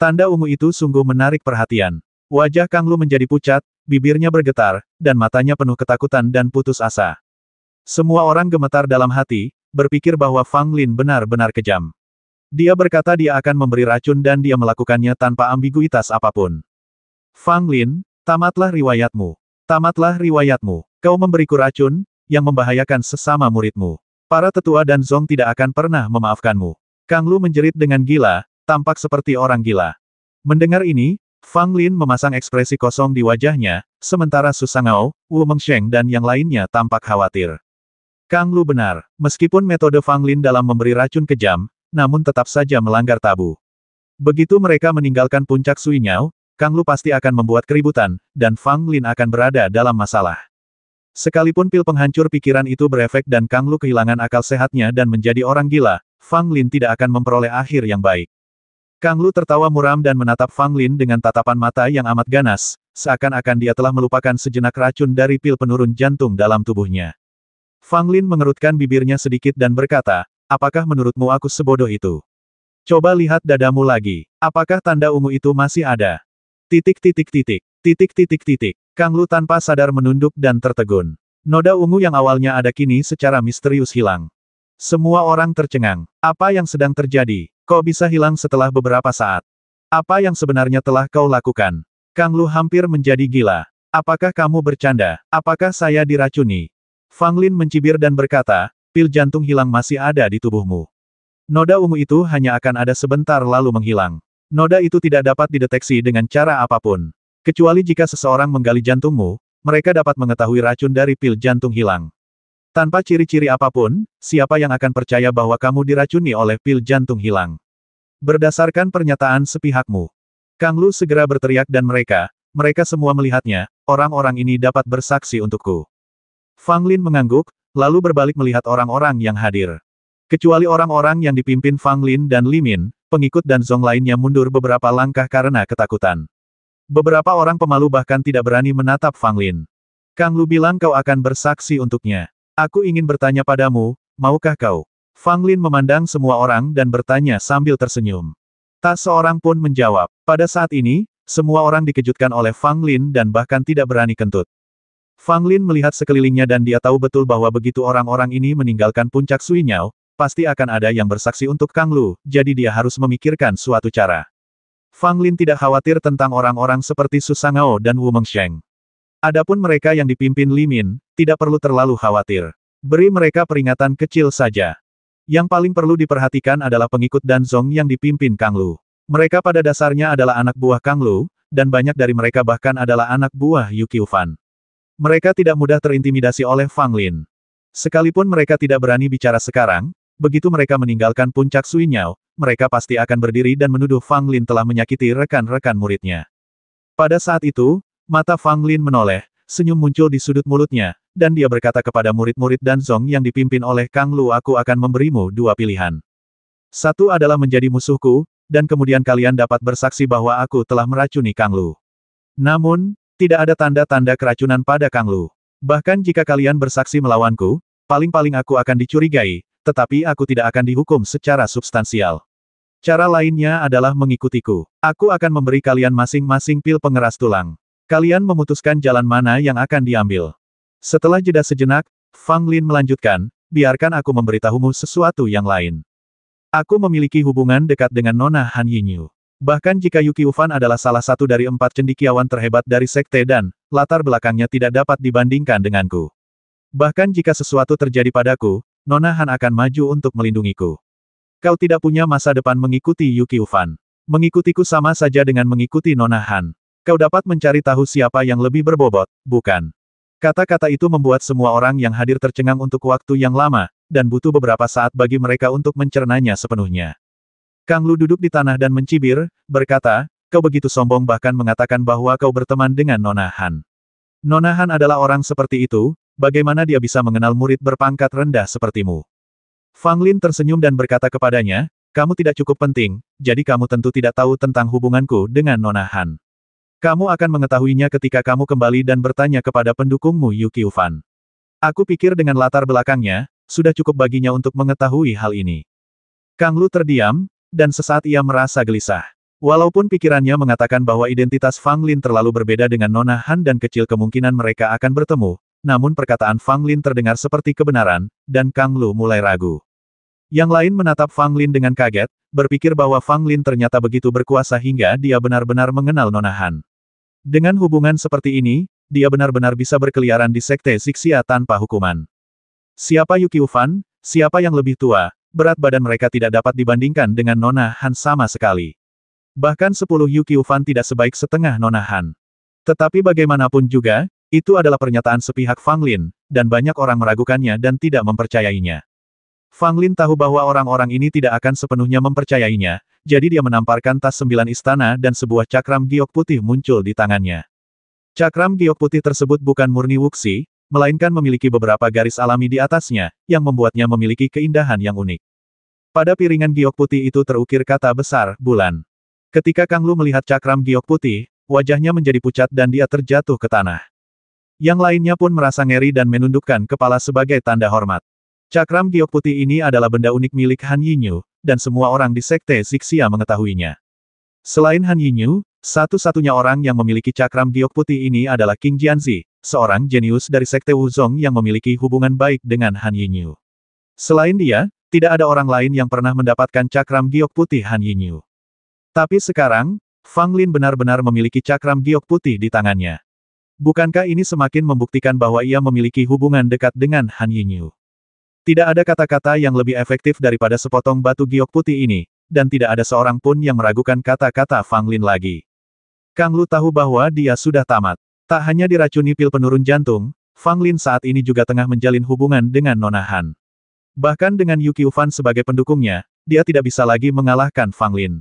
Tanda ungu itu sungguh menarik perhatian. Wajah Kang Lu menjadi pucat, bibirnya bergetar, dan matanya penuh ketakutan dan putus asa. Semua orang gemetar dalam hati, berpikir bahwa Fang Lin benar-benar kejam. Dia berkata dia akan memberi racun dan dia melakukannya tanpa ambiguitas apapun. Fang Lin, tamatlah riwayatmu. Tamatlah riwayatmu. Kau memberiku racun, yang membahayakan sesama muridmu. Para tetua dan Zong tidak akan pernah memaafkanmu. Kang Lu menjerit dengan gila, tampak seperti orang gila. Mendengar ini, Fang Lin memasang ekspresi kosong di wajahnya, sementara Su Shangao, Wu Mengsheng dan yang lainnya tampak khawatir. Kang Lu benar, meskipun metode Fang Lin dalam memberi racun kejam, namun tetap saja melanggar tabu. Begitu mereka meninggalkan puncak Suinyao, Kang Lu pasti akan membuat keributan, dan Fang Lin akan berada dalam masalah. Sekalipun pil penghancur pikiran itu berefek dan Kang Lu kehilangan akal sehatnya dan menjadi orang gila, Fang Lin tidak akan memperoleh akhir yang baik. Kang Lu tertawa muram dan menatap Fang Lin dengan tatapan mata yang amat ganas, seakan-akan dia telah melupakan sejenak racun dari pil penurun jantung dalam tubuhnya. Fang Lin mengerutkan bibirnya sedikit dan berkata, apakah menurutmu aku sebodoh itu? Coba lihat dadamu lagi. Apakah tanda ungu itu masih ada? Titik titik titik. Titik titik titik. Kang Lu tanpa sadar menunduk dan tertegun. Noda ungu yang awalnya ada kini secara misterius hilang. Semua orang tercengang. Apa yang sedang terjadi? Kok bisa hilang setelah beberapa saat? Apa yang sebenarnya telah kau lakukan? Kang Lu hampir menjadi gila. Apakah kamu bercanda? Apakah saya diracuni? Fang Lin mencibir dan berkata, pil jantung hilang masih ada di tubuhmu. Noda ungu itu hanya akan ada sebentar lalu menghilang. Noda itu tidak dapat dideteksi dengan cara apapun. Kecuali jika seseorang menggali jantungmu, mereka dapat mengetahui racun dari pil jantung hilang. Tanpa ciri-ciri apapun, siapa yang akan percaya bahwa kamu diracuni oleh pil jantung hilang? Berdasarkan pernyataan sepihakmu. Kang Lu segera berteriak dan mereka semua melihatnya, orang-orang ini dapat bersaksi untukku. Fang Lin mengangguk, lalu berbalik melihat orang-orang yang hadir. Kecuali orang-orang yang dipimpin Fang Lin dan Li Min, pengikut dan Zong lainnya mundur beberapa langkah karena ketakutan. Beberapa orang pemalu bahkan tidak berani menatap Fang Lin. Kang Lu bilang kau akan bersaksi untuknya. Aku ingin bertanya padamu, maukah kau? Fang Lin memandang semua orang dan bertanya sambil tersenyum. Tak seorang pun menjawab. Pada saat ini, semua orang dikejutkan oleh Fang Lin dan bahkan tidak berani kentut. Fang Lin melihat sekelilingnya dan dia tahu betul bahwa begitu orang-orang ini meninggalkan puncak Suinyao, pasti akan ada yang bersaksi untuk Kang Lu, jadi dia harus memikirkan suatu cara. Fang Lin tidak khawatir tentang orang-orang seperti Su Shangao dan Wu Mengsheng. Adapun mereka yang dipimpin Li Min, tidak perlu terlalu khawatir. Beri mereka peringatan kecil saja. Yang paling perlu diperhatikan adalah pengikut dan Zong yang dipimpin Kang Lu. Mereka pada dasarnya adalah anak buah Kang Lu, dan banyak dari mereka bahkan adalah anak buah Yu Qiufan. Mereka tidak mudah terintimidasi oleh Fang Lin. Sekalipun mereka tidak berani bicara sekarang, begitu mereka meninggalkan puncak Suinyao, mereka pasti akan berdiri dan menuduh Fang Lin telah menyakiti rekan-rekan muridnya. Pada saat itu, mata Fang Lin menoleh, senyum muncul di sudut mulutnya, dan dia berkata kepada murid-murid dan Zong yang dipimpin oleh Kang Lu, aku akan memberimu dua pilihan. Satu adalah menjadi musuhku, dan kemudian kalian dapat bersaksi bahwa aku telah meracuni Kang Lu. Namun, tidak ada tanda-tanda keracunan pada Kang Lu. Bahkan jika kalian bersaksi melawanku, paling-paling aku akan dicurigai, tetapi aku tidak akan dihukum secara substansial. Cara lainnya adalah mengikutiku. Aku akan memberi kalian masing-masing pil pengeras tulang. Kalian memutuskan jalan mana yang akan diambil. Setelah jeda sejenak, Fang Lin melanjutkan, biarkan aku memberitahumu sesuatu yang lain. Aku memiliki hubungan dekat dengan Nona Han Yinyu. Bahkan jika Yu Qiufan adalah salah satu dari 4 cendekiawan terhebat dari sekte dan latar belakangnya tidak dapat dibandingkan denganku. Bahkan jika sesuatu terjadi padaku, Nona Han akan maju untuk melindungiku. Kau tidak punya masa depan mengikuti Yu Qiufan. Mengikutiku sama saja dengan mengikuti Nona Han. Kau dapat mencari tahu siapa yang lebih berbobot, bukan? Kata-kata itu membuat semua orang yang hadir tercengang untuk waktu yang lama, dan butuh beberapa saat bagi mereka untuk mencernanya sepenuhnya. Kang Lu duduk di tanah dan mencibir, berkata, kau begitu sombong bahkan mengatakan bahwa kau berteman dengan Nona Han. Nona Han adalah orang seperti itu, bagaimana dia bisa mengenal murid berpangkat rendah sepertimu? Fang Lin tersenyum dan berkata kepadanya, kamu tidak cukup penting, jadi kamu tentu tidak tahu tentang hubunganku dengan Nona Han. Kamu akan mengetahuinya ketika kamu kembali dan bertanya kepada pendukungmu Yu Qiufan. Aku pikir dengan latar belakangnya, sudah cukup baginya untuk mengetahui hal ini. Kang Lu terdiam, dan sesaat ia merasa gelisah. Walaupun pikirannya mengatakan bahwa identitas Fang Lin terlalu berbeda dengan Nona Han dan kecil kemungkinan mereka akan bertemu, namun perkataan Fang Lin terdengar seperti kebenaran, dan Kang Lu mulai ragu. Yang lain menatap Fang Lin dengan kaget, berpikir bahwa Fang Lin ternyata begitu berkuasa hingga dia benar-benar mengenal Nona Han. Dengan hubungan seperti ini, dia benar-benar bisa berkeliaran di sekte Zixia tanpa hukuman. Siapa Yuki Ufan? Siapa yang lebih tua? Berat badan mereka tidak dapat dibandingkan dengan Nona Han sama sekali. Bahkan 10 Yuki Ufan tidak sebaik setengah Nona Han. Tetapi bagaimanapun juga, itu adalah pernyataan sepihak Fang Lin, dan banyak orang meragukannya dan tidak mempercayainya. Fang Lin tahu bahwa orang-orang ini tidak akan sepenuhnya mempercayainya, jadi dia menamparkan tas 9 istana dan sebuah cakram giok putih muncul di tangannya. Cakram giok putih tersebut bukan murni wuxi, melainkan memiliki beberapa garis alami di atasnya, yang membuatnya memiliki keindahan yang unik. Pada piringan giok putih itu terukir kata besar, bulan. Ketika Kang Lu melihat cakram giok putih, wajahnya menjadi pucat dan dia terjatuh ke tanah. Yang lainnya pun merasa ngeri dan menundukkan kepala sebagai tanda hormat. Cakram giok putih ini adalah benda unik milik Han Yinyu, dan semua orang di sekte Zixia mengetahuinya. Selain Han Yinyu, satu-satunya orang yang memiliki cakram giok putih ini adalah King Jianzi, seorang jenius dari sekte Wuzong yang memiliki hubungan baik dengan Han Yinyu. Selain dia, tidak ada orang lain yang pernah mendapatkan cakram giok putih Han Yinyu. Tapi sekarang, Fang Lin benar-benar memiliki cakram giok putih di tangannya. Bukankah ini semakin membuktikan bahwa ia memiliki hubungan dekat dengan Han Yinyu? Tidak ada kata-kata yang lebih efektif daripada sepotong batu giok putih ini, dan tidak ada seorang pun yang meragukan kata-kata Fang Lin lagi. Kang Lu tahu bahwa dia sudah tamat. Tak hanya diracuni pil penurun jantung, Fang Lin saat ini juga tengah menjalin hubungan dengan Nona Han. Bahkan dengan Yuki Ufan sebagai pendukungnya, dia tidak bisa lagi mengalahkan Fang Lin.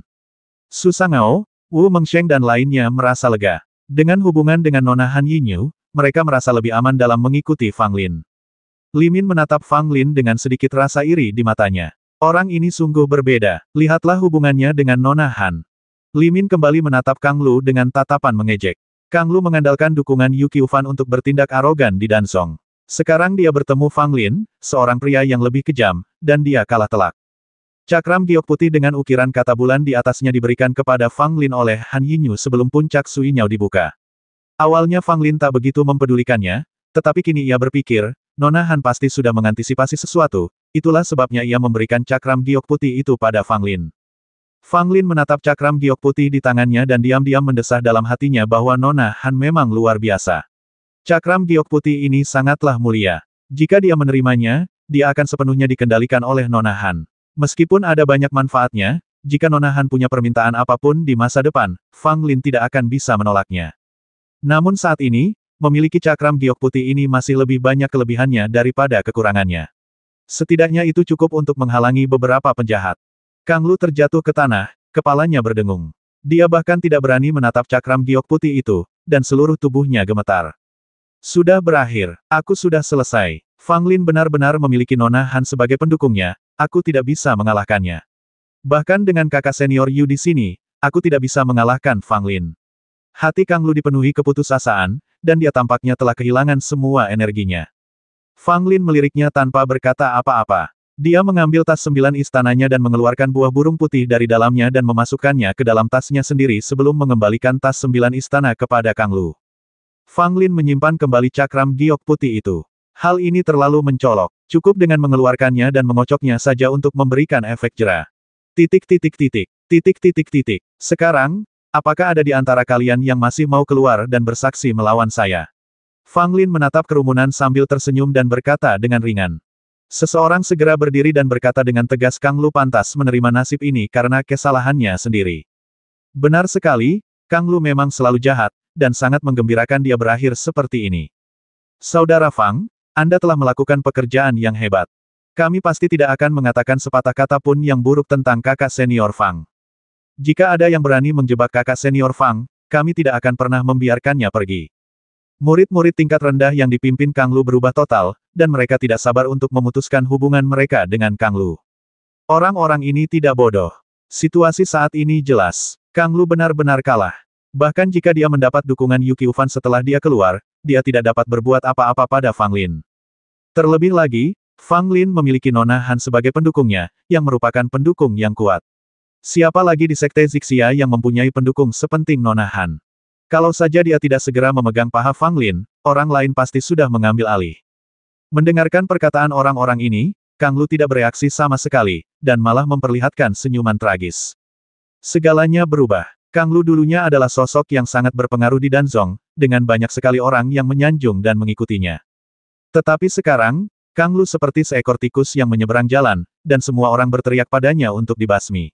Su Sangao, Wu Mengsheng dan lainnya merasa lega. Dengan hubungan dengan Nona Han Yinyu, mereka merasa lebih aman dalam mengikuti Fang Lin. Li Min menatap Fang Lin dengan sedikit rasa iri di matanya. Orang ini sungguh berbeda, lihatlah hubungannya dengan Nona Han. Li Min kembali menatap Kang Lu dengan tatapan mengejek. Kang Lu mengandalkan dukungan Yuki Ufan untuk bertindak arogan di Danzong. Sekarang dia bertemu Fang Lin, seorang pria yang lebih kejam, dan dia kalah telak. Cakram giok putih dengan ukiran kata bulan di atasnya diberikan kepada Fang Lin oleh Han Yinyu sebelum puncak Sui Nyao dibuka. Awalnya Fang Lin tak begitu mempedulikannya, tetapi kini ia berpikir, Nona Han pasti sudah mengantisipasi sesuatu, itulah sebabnya ia memberikan cakram giok putih itu pada Fang Lin. Fang Lin menatap cakram giok putih di tangannya dan diam-diam mendesah dalam hatinya bahwa Nona Han memang luar biasa. Cakram giok putih ini sangatlah mulia. Jika dia menerimanya, dia akan sepenuhnya dikendalikan oleh Nona Han. Meskipun ada banyak manfaatnya, jika Nona Han punya permintaan apapun di masa depan, Fang Lin tidak akan bisa menolaknya. Namun saat ini, memiliki cakram giok putih ini masih lebih banyak kelebihannya daripada kekurangannya. Setidaknya itu cukup untuk menghalangi beberapa penjahat. Kang Lu terjatuh ke tanah, kepalanya berdengung. Dia bahkan tidak berani menatap cakram giok putih itu, dan seluruh tubuhnya gemetar. Sudah berakhir, aku sudah selesai. Fang Lin benar-benar memiliki Nona Han sebagai pendukungnya, aku tidak bisa mengalahkannya. Bahkan dengan kakak senior Yu di sini, aku tidak bisa mengalahkan Fang Lin. Hati Kang Lu dipenuhi keputusasaan, dan dia tampaknya telah kehilangan semua energinya. Fang Lin meliriknya tanpa berkata apa-apa. Dia mengambil tas 9 istananya dan mengeluarkan buah burung putih dari dalamnya dan memasukkannya ke dalam tasnya sendiri sebelum mengembalikan tas 9 istana kepada Kang Lu. Fang Lin menyimpan kembali cakram giok putih itu. Hal ini terlalu mencolok. Cukup dengan mengeluarkannya dan mengocoknya saja untuk memberikan efek jera. Titik. Sekarang, apakah ada di antara kalian yang masih mau keluar dan bersaksi melawan saya? Fang Lin menatap kerumunan sambil tersenyum dan berkata dengan ringan. Seseorang segera berdiri dan berkata dengan tegas Kang Lu pantas menerima nasib ini karena kesalahannya sendiri. Benar sekali, Kang Lu memang selalu jahat, dan sangat menggembirakan dia berakhir seperti ini. Saudara Fang, Anda telah melakukan pekerjaan yang hebat. Kami pasti tidak akan mengatakan sepatah kata pun yang buruk tentang kakak senior Fang. Jika ada yang berani menjebak kakak senior Fang, kami tidak akan pernah membiarkannya pergi. Murid-murid tingkat rendah yang dipimpin Kang Lu berubah total, dan mereka tidak sabar untuk memutuskan hubungan mereka dengan Kang Lu. Orang-orang ini tidak bodoh. Situasi saat ini jelas. Kang Lu benar-benar kalah. Bahkan jika dia mendapat dukungan Yuki Ufan setelah dia keluar, dia tidak dapat berbuat apa-apa pada Fang Lin. Terlebih lagi, Fang Lin memiliki Nona Han sebagai pendukungnya, yang merupakan pendukung yang kuat. Siapa lagi di Sekte Zixia yang mempunyai pendukung sepenting Nona Han? Kalau saja dia tidak segera memegang paha Fang Lin, orang lain pasti sudah mengambil alih. Mendengarkan perkataan orang-orang ini, Kang Lu tidak bereaksi sama sekali, dan malah memperlihatkan senyuman tragis. Segalanya berubah. Kang Lu dulunya adalah sosok yang sangat berpengaruh di Danzong, dengan banyak sekali orang yang menyanjung dan mengikutinya. Tetapi sekarang, Kang Lu seperti seekor tikus yang menyeberang jalan, dan semua orang berteriak padanya untuk dibasmi.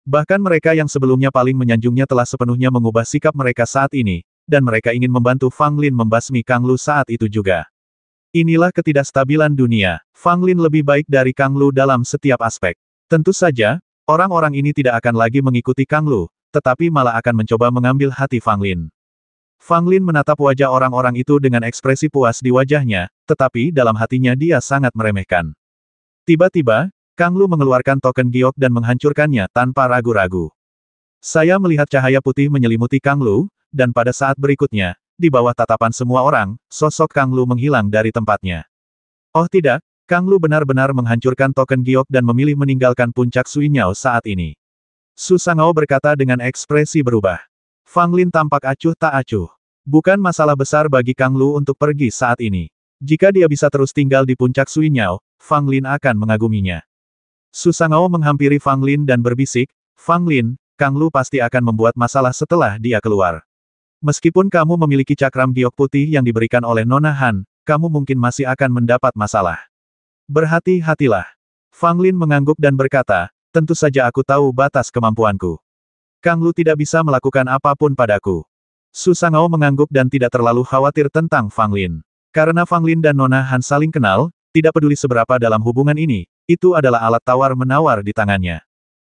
Bahkan mereka yang sebelumnya paling menyanjungnya telah sepenuhnya mengubah sikap mereka saat ini, dan mereka ingin membantu Fang Lin membasmi Kang Lu saat itu juga. Inilah ketidakstabilan dunia. Fang Lin lebih baik dari Kang Lu dalam setiap aspek. Tentu saja, orang-orang ini tidak akan lagi mengikuti Kang Lu, tetapi malah akan mencoba mengambil hati Fang Lin. Fang Lin menatap wajah orang-orang itu dengan ekspresi puas di wajahnya, tetapi dalam hatinya dia sangat meremehkan. Tiba-tiba, Kang Lu mengeluarkan token giok dan menghancurkannya tanpa ragu-ragu. Saya melihat cahaya putih menyelimuti Kang Lu, dan pada saat berikutnya, di bawah tatapan semua orang, sosok Kang Lu menghilang dari tempatnya. Oh tidak, Kang Lu benar-benar menghancurkan token giok dan memilih meninggalkan puncak Sui Miao saat ini. Su Sangao berkata dengan ekspresi berubah. Fang Lin tampak acuh tak acuh. Bukan masalah besar bagi Kang Lu untuk pergi saat ini. Jika dia bisa terus tinggal di puncak Sui Miao, Fang Lin akan mengaguminya. Su Sangao menghampiri Fang Lin dan berbisik, Fang Lin, Kang Lu pasti akan membuat masalah setelah dia keluar. Meskipun kamu memiliki cakram giok putih yang diberikan oleh Nona Han, kamu mungkin masih akan mendapat masalah. Berhati-hatilah. Fang Lin mengangguk dan berkata, tentu saja aku tahu batas kemampuanku. Kang Lu tidak bisa melakukan apapun padaku. Su Sangao mengangguk dan tidak terlalu khawatir tentang Fang Lin. Karena Fang Lin dan Nona Han saling kenal, tidak peduli seberapa dalam hubungan ini, itu adalah alat tawar-menawar di tangannya.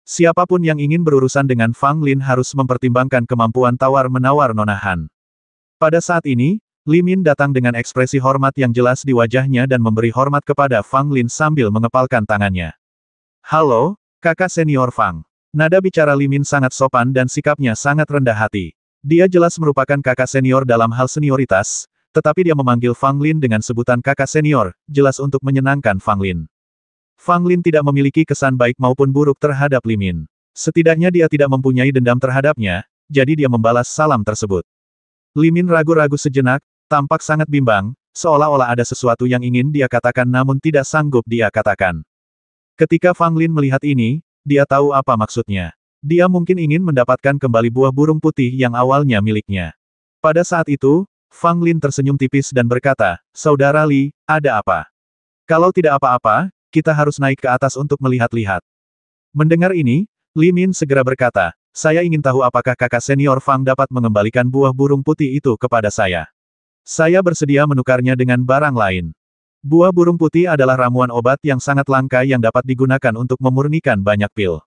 Siapapun yang ingin berurusan dengan Fang Lin harus mempertimbangkan kemampuan tawar-menawar Nona Han. Pada saat ini, Li Min datang dengan ekspresi hormat yang jelas di wajahnya dan memberi hormat kepada Fang Lin sambil mengepalkan tangannya. Halo, kakak senior Fang. Nada bicara Li Min sangat sopan dan sikapnya sangat rendah hati. Dia jelas merupakan kakak senior dalam hal senioritas, tetapi dia memanggil Fang Lin dengan sebutan kakak senior, jelas untuk menyenangkan Fang Lin. Fang Lin tidak memiliki kesan baik maupun buruk terhadap Li Min. Setidaknya dia tidak mempunyai dendam terhadapnya, jadi dia membalas salam tersebut. Li Min ragu-ragu sejenak, tampak sangat bimbang, seolah-olah ada sesuatu yang ingin dia katakan namun tidak sanggup dia katakan. Ketika Fang Lin melihat ini, dia tahu apa maksudnya. Dia mungkin ingin mendapatkan kembali buah burung putih yang awalnya miliknya. Pada saat itu, Fang Lin tersenyum tipis dan berkata, Saudara Li, ada apa? Kalau tidak apa-apa, kita harus naik ke atas untuk melihat-lihat. Mendengar ini, Li Min segera berkata, saya ingin tahu apakah kakak senior Fang dapat mengembalikan buah burung putih itu kepada saya. Saya bersedia menukarnya dengan barang lain. Buah burung putih adalah ramuan obat yang sangat langka yang dapat digunakan untuk memurnikan banyak pil.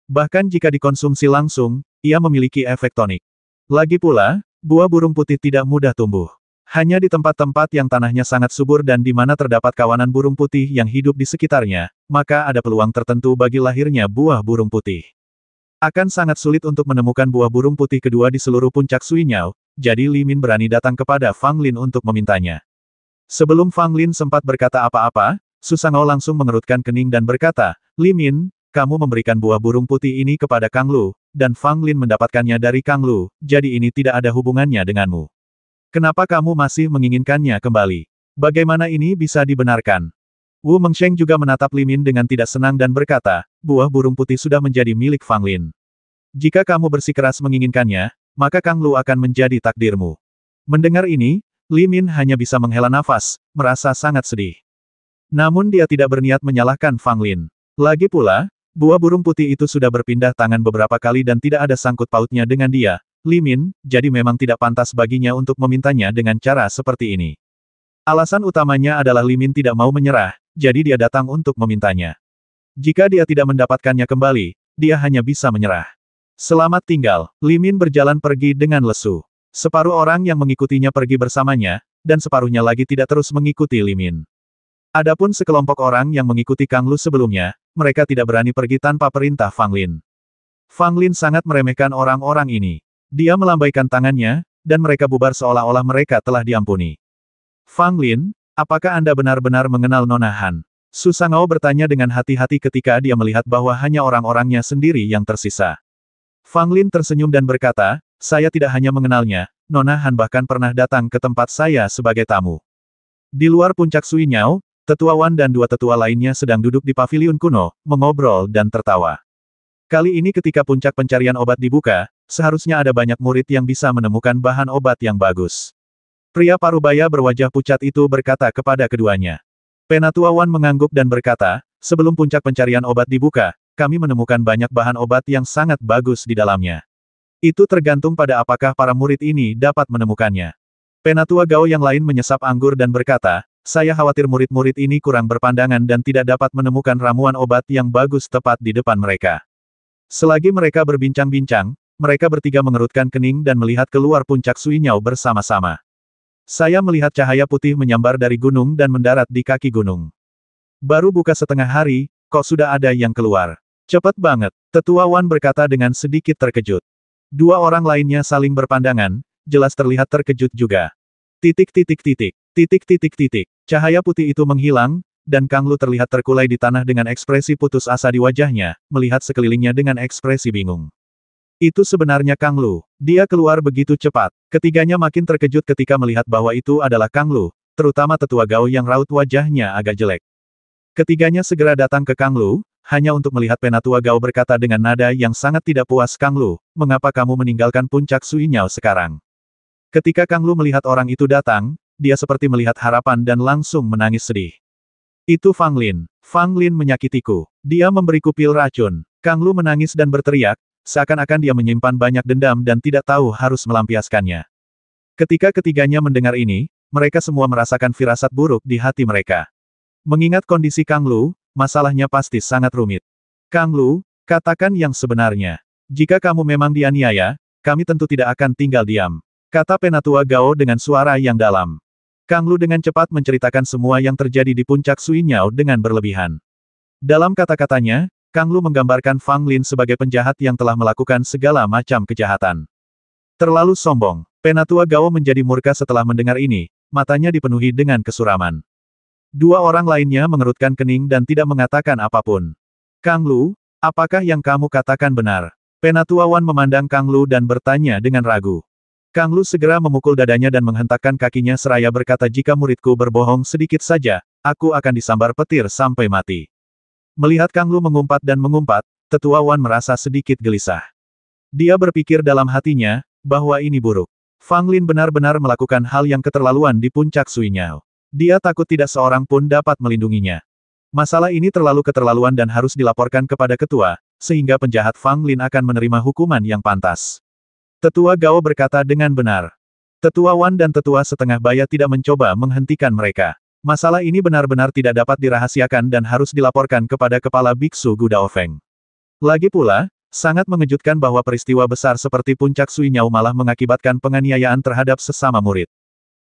Bahkan jika dikonsumsi langsung, ia memiliki efek tonik. Lagi pula, buah burung putih tidak mudah tumbuh. Hanya di tempat-tempat yang tanahnya sangat subur dan di mana terdapat kawanan burung putih yang hidup di sekitarnya, maka ada peluang tertentu bagi lahirnya buah burung putih. Akan sangat sulit untuk menemukan buah burung putih kedua di seluruh puncak Sui Miao, jadi Li Min berani datang kepada Fang Lin untuk memintanya. Sebelum Fang Lin sempat berkata apa-apa, Su Sangao langsung mengerutkan kening dan berkata, Li Min, kamu memberikan buah burung putih ini kepada Kang Lu, dan Fang Lin mendapatkannya dari Kang Lu, jadi ini tidak ada hubungannya denganmu. Kenapa kamu masih menginginkannya kembali? Bagaimana ini bisa dibenarkan? Wu Mengsheng juga menatap Li Min dengan tidak senang dan berkata, buah burung putih sudah menjadi milik Fang Lin. Jika kamu bersikeras menginginkannya, maka Kang Lu akan menjadi takdirmu. Mendengar ini, Li Min hanya bisa menghela nafas, merasa sangat sedih. Namun dia tidak berniat menyalahkan Fang Lin. Lagi pula, buah burung putih itu sudah berpindah tangan beberapa kali dan tidak ada sangkut pautnya dengan dia, Li Min, jadi memang tidak pantas baginya untuk memintanya dengan cara seperti ini. Alasan utamanya adalah Li Min tidak mau menyerah, jadi dia datang untuk memintanya. Jika dia tidak mendapatkannya kembali, dia hanya bisa menyerah. Selamat tinggal, Li Min berjalan pergi dengan lesu. Separuh orang yang mengikutinya pergi bersamanya, dan separuhnya lagi tidak terus mengikuti Li Min. Adapun sekelompok orang yang mengikuti Kang Lu sebelumnya, mereka tidak berani pergi tanpa perintah Fang Lin. Fang Lin sangat meremehkan orang-orang ini. Dia melambaikan tangannya, dan mereka bubar seolah-olah mereka telah diampuni. Fang Lin, apakah Anda benar-benar mengenal Nona Han? Susangao bertanya dengan hati-hati ketika dia melihat bahwa hanya orang-orangnya sendiri yang tersisa. Fang Lin tersenyum dan berkata, saya tidak hanya mengenalnya, Nona Han bahkan pernah datang ke tempat saya sebagai tamu. Di luar puncak Suinyao, Tetua Wan dan dua tetua lainnya sedang duduk di paviliun kuno, mengobrol dan tertawa. Kali ini ketika puncak pencarian obat dibuka, seharusnya ada banyak murid yang bisa menemukan bahan obat yang bagus. Pria parubaya berwajah pucat itu berkata kepada keduanya. Penatua Wan mengangguk dan berkata, sebelum puncak pencarian obat dibuka, kami menemukan banyak bahan obat yang sangat bagus di dalamnya. Itu tergantung pada apakah para murid ini dapat menemukannya. Penatua Gao yang lain menyesap anggur dan berkata, saya khawatir murid-murid ini kurang berpandangan dan tidak dapat menemukan ramuan obat yang bagus tepat di depan mereka. Selagi mereka berbincang-bincang, mereka bertiga mengerutkan kening dan melihat keluar puncak Suinyao bersama-sama. Saya melihat cahaya putih menyambar dari gunung dan mendarat di kaki gunung. Baru buka setengah hari, kok sudah ada yang keluar. Cepat banget, Tetua Wan berkata dengan sedikit terkejut. Dua orang lainnya saling berpandangan, jelas terlihat terkejut juga. Titik. Cahaya putih itu menghilang, dan Kang Lu terlihat terkulai di tanah dengan ekspresi putus asa di wajahnya, melihat sekelilingnya dengan ekspresi bingung. Itu sebenarnya Kang Lu. Dia keluar begitu cepat. Ketiganya makin terkejut ketika melihat bahwa itu adalah Kang Lu, terutama Tetua Gao yang raut wajahnya agak jelek. Ketiganya segera datang ke Kang Lu, hanya untuk melihat Penatua Gao berkata dengan nada yang sangat tidak puas, Kang Lu, mengapa kamu meninggalkan puncak Suinyao sekarang? Ketika Kang Lu melihat orang itu datang, dia seperti melihat harapan dan langsung menangis sedih. Itu Fang Lin. Fang Lin menyakitiku. Dia memberiku pil racun. Kang Lu menangis dan berteriak, seakan-akan dia menyimpan banyak dendam dan tidak tahu harus melampiaskannya. Ketika ketiganya mendengar ini, mereka semua merasakan firasat buruk di hati mereka. Mengingat kondisi Kang Lu, masalahnya pasti sangat rumit. Kang Lu, katakan yang sebenarnya. Jika kamu memang dianiaya, kami tentu tidak akan tinggal diam. Kata Penatua Gao dengan suara yang dalam. Kang Lu dengan cepat menceritakan semua yang terjadi di puncak Suinyao dengan berlebihan. Dalam kata-katanya, Kang Lu menggambarkan Fang Lin sebagai penjahat yang telah melakukan segala macam kejahatan. Terlalu sombong. Penatua Gao menjadi murka setelah mendengar ini, matanya dipenuhi dengan kesuraman. Dua orang lainnya mengerutkan kening dan tidak mengatakan apapun. Kang Lu, apakah yang kamu katakan benar? Penatua Wan memandang Kang Lu dan bertanya dengan ragu. Kang Lu segera memukul dadanya dan menghentakkan kakinya seraya berkata, jika muridku berbohong sedikit saja, aku akan disambar petir sampai mati. Melihat Kang Lu mengumpat dan mengumpat, Tetua Wan merasa sedikit gelisah. Dia berpikir dalam hatinya, bahwa ini buruk. Fang Lin benar-benar melakukan hal yang keterlaluan di puncak Suinyao. Dia takut tidak seorang pun dapat melindunginya. Masalah ini terlalu keterlaluan dan harus dilaporkan kepada ketua, sehingga penjahat Fang Lin akan menerima hukuman yang pantas. Tetua Gao berkata dengan benar. Tetua Wan dan Tetua Setengah Baya tidak mencoba menghentikan mereka. Masalah ini benar-benar tidak dapat dirahasiakan dan harus dilaporkan kepada Kepala Biksu Gu Daofeng. Lagi pula, sangat mengejutkan bahwa peristiwa besar seperti puncak Suinyao malah mengakibatkan penganiayaan terhadap sesama murid.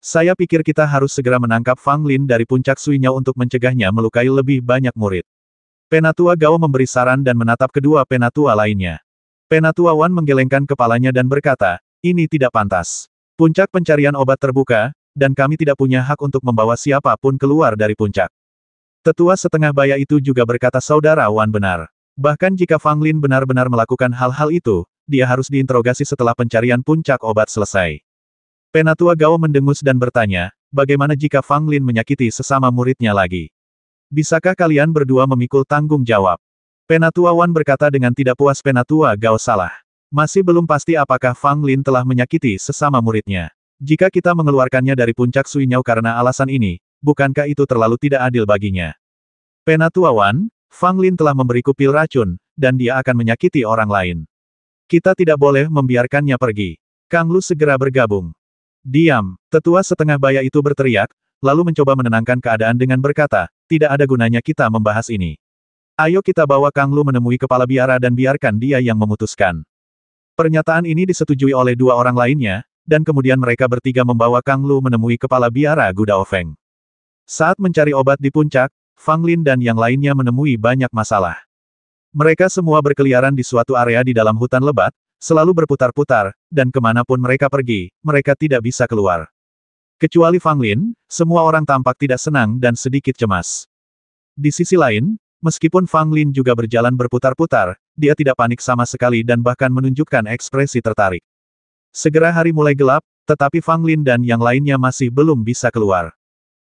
Saya pikir kita harus segera menangkap Fang Lin dari puncak Suinyao untuk mencegahnya melukai lebih banyak murid. Penatua Gao memberi saran dan menatap kedua penatua lainnya. Penatua Wan menggelengkan kepalanya dan berkata, ini tidak pantas. Puncak pencarian obat terbuka, dan kami tidak punya hak untuk membawa siapapun keluar dari puncak. Tetua Setengah Baya itu juga berkata, saudara Wan benar. Bahkan jika Fang Lin benar-benar melakukan hal-hal itu, dia harus diinterogasi setelah pencarian puncak obat selesai. Penatua Gao mendengus dan bertanya, bagaimana jika Fang Lin menyakiti sesama muridnya lagi? Bisakah kalian berdua memikul tanggung jawab? Penatua Wan berkata dengan tidak puas. Penatua Gao salah. Masih belum pasti apakah Fang Lin telah menyakiti sesama muridnya. Jika kita mengeluarkannya dari puncak Suinyao karena alasan ini, bukankah itu terlalu tidak adil baginya? Penatua Wan, Fang Lin telah memberiku pil racun, dan dia akan menyakiti orang lain. Kita tidak boleh membiarkannya pergi. Kang Lu segera bergabung. Diam, Tetua Setengah Baya itu berteriak, lalu mencoba menenangkan keadaan dengan berkata, tidak ada gunanya kita membahas ini. Ayo kita bawa Kang Lu menemui kepala biara dan biarkan dia yang memutuskan. Pernyataan ini disetujui oleh dua orang lainnya, dan kemudian mereka bertiga membawa Kang Lu menemui kepala biara Gu Daofeng. Saat mencari obat di puncak, Fang Lin dan yang lainnya menemui banyak masalah. Mereka semua berkeliaran di suatu area di dalam hutan lebat, selalu berputar-putar, dan kemanapun mereka pergi, mereka tidak bisa keluar. Kecuali Fang Lin, semua orang tampak tidak senang dan sedikit cemas. Di sisi lain, meskipun Fang Lin juga berjalan berputar-putar, dia tidak panik sama sekali dan bahkan menunjukkan ekspresi tertarik. Segera hari mulai gelap, tetapi Fang Lin dan yang lainnya masih belum bisa keluar.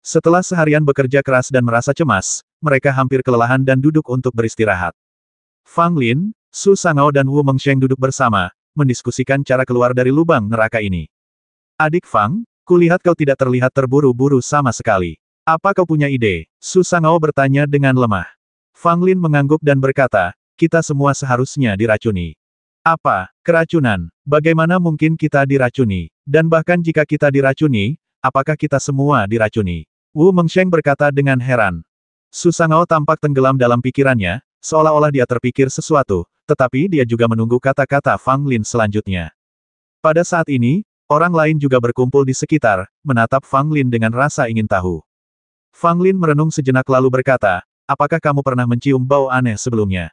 Setelah seharian bekerja keras dan merasa cemas, mereka hampir kelelahan dan duduk untuk beristirahat. Fang Lin, Su Sangao dan Wu Mengsheng duduk bersama, mendiskusikan cara keluar dari lubang neraka ini. Adik Fang, kulihat kau tidak terlihat terburu-buru sama sekali. Apa kau punya ide? Su Sangao bertanya dengan lemah. Fang Lin mengangguk dan berkata, kita semua seharusnya diracuni. Apa? Keracunan? Bagaimana mungkin kita diracuni? Dan bahkan jika kita diracuni, apakah kita semua diracuni? Wu Mengsheng berkata dengan heran. Su Sangao tampak tenggelam dalam pikirannya, seolah-olah dia terpikir sesuatu, tetapi dia juga menunggu kata-kata Fang Lin selanjutnya. Pada saat ini, orang lain juga berkumpul di sekitar, menatap Fang Lin dengan rasa ingin tahu. Fang Lin merenung sejenak lalu berkata, apakah kamu pernah mencium bau aneh sebelumnya?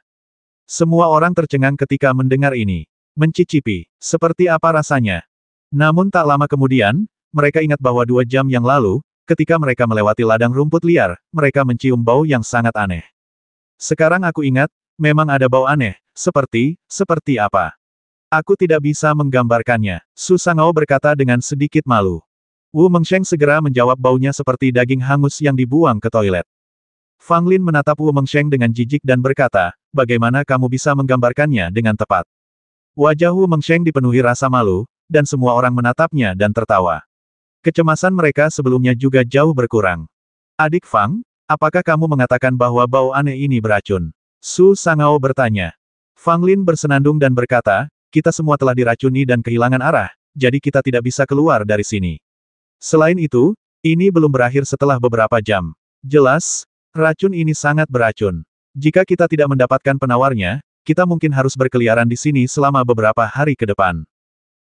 Semua orang tercengang ketika mendengar ini. Mencicipi, seperti apa rasanya? Namun tak lama kemudian, mereka ingat bahwa 2 jam yang lalu, ketika mereka melewati ladang rumput liar, mereka mencium bau yang sangat aneh. Sekarang aku ingat, memang ada bau aneh, seperti apa? Aku tidak bisa menggambarkannya, Su Sangao berkata dengan sedikit malu. Wu Mengsheng segera menjawab baunya seperti daging hangus yang dibuang ke toilet. Fang Lin menatap Wu Mengsheng dengan jijik dan berkata, bagaimana kamu bisa menggambarkannya dengan tepat? Wajah Wu Mengsheng dipenuhi rasa malu, dan semua orang menatapnya dan tertawa. Kecemasan mereka sebelumnya juga jauh berkurang. Adik Fang, apakah kamu mengatakan bahwa bau aneh ini beracun? Su Sangao bertanya. Fang Lin bersenandung dan berkata, kita semua telah diracuni dan kehilangan arah, jadi kita tidak bisa keluar dari sini. Selain itu, ini belum berakhir setelah beberapa jam. Jelas, racun ini sangat beracun. Jika kita tidak mendapatkan penawarnya, kita mungkin harus berkeliaran di sini selama beberapa hari ke depan.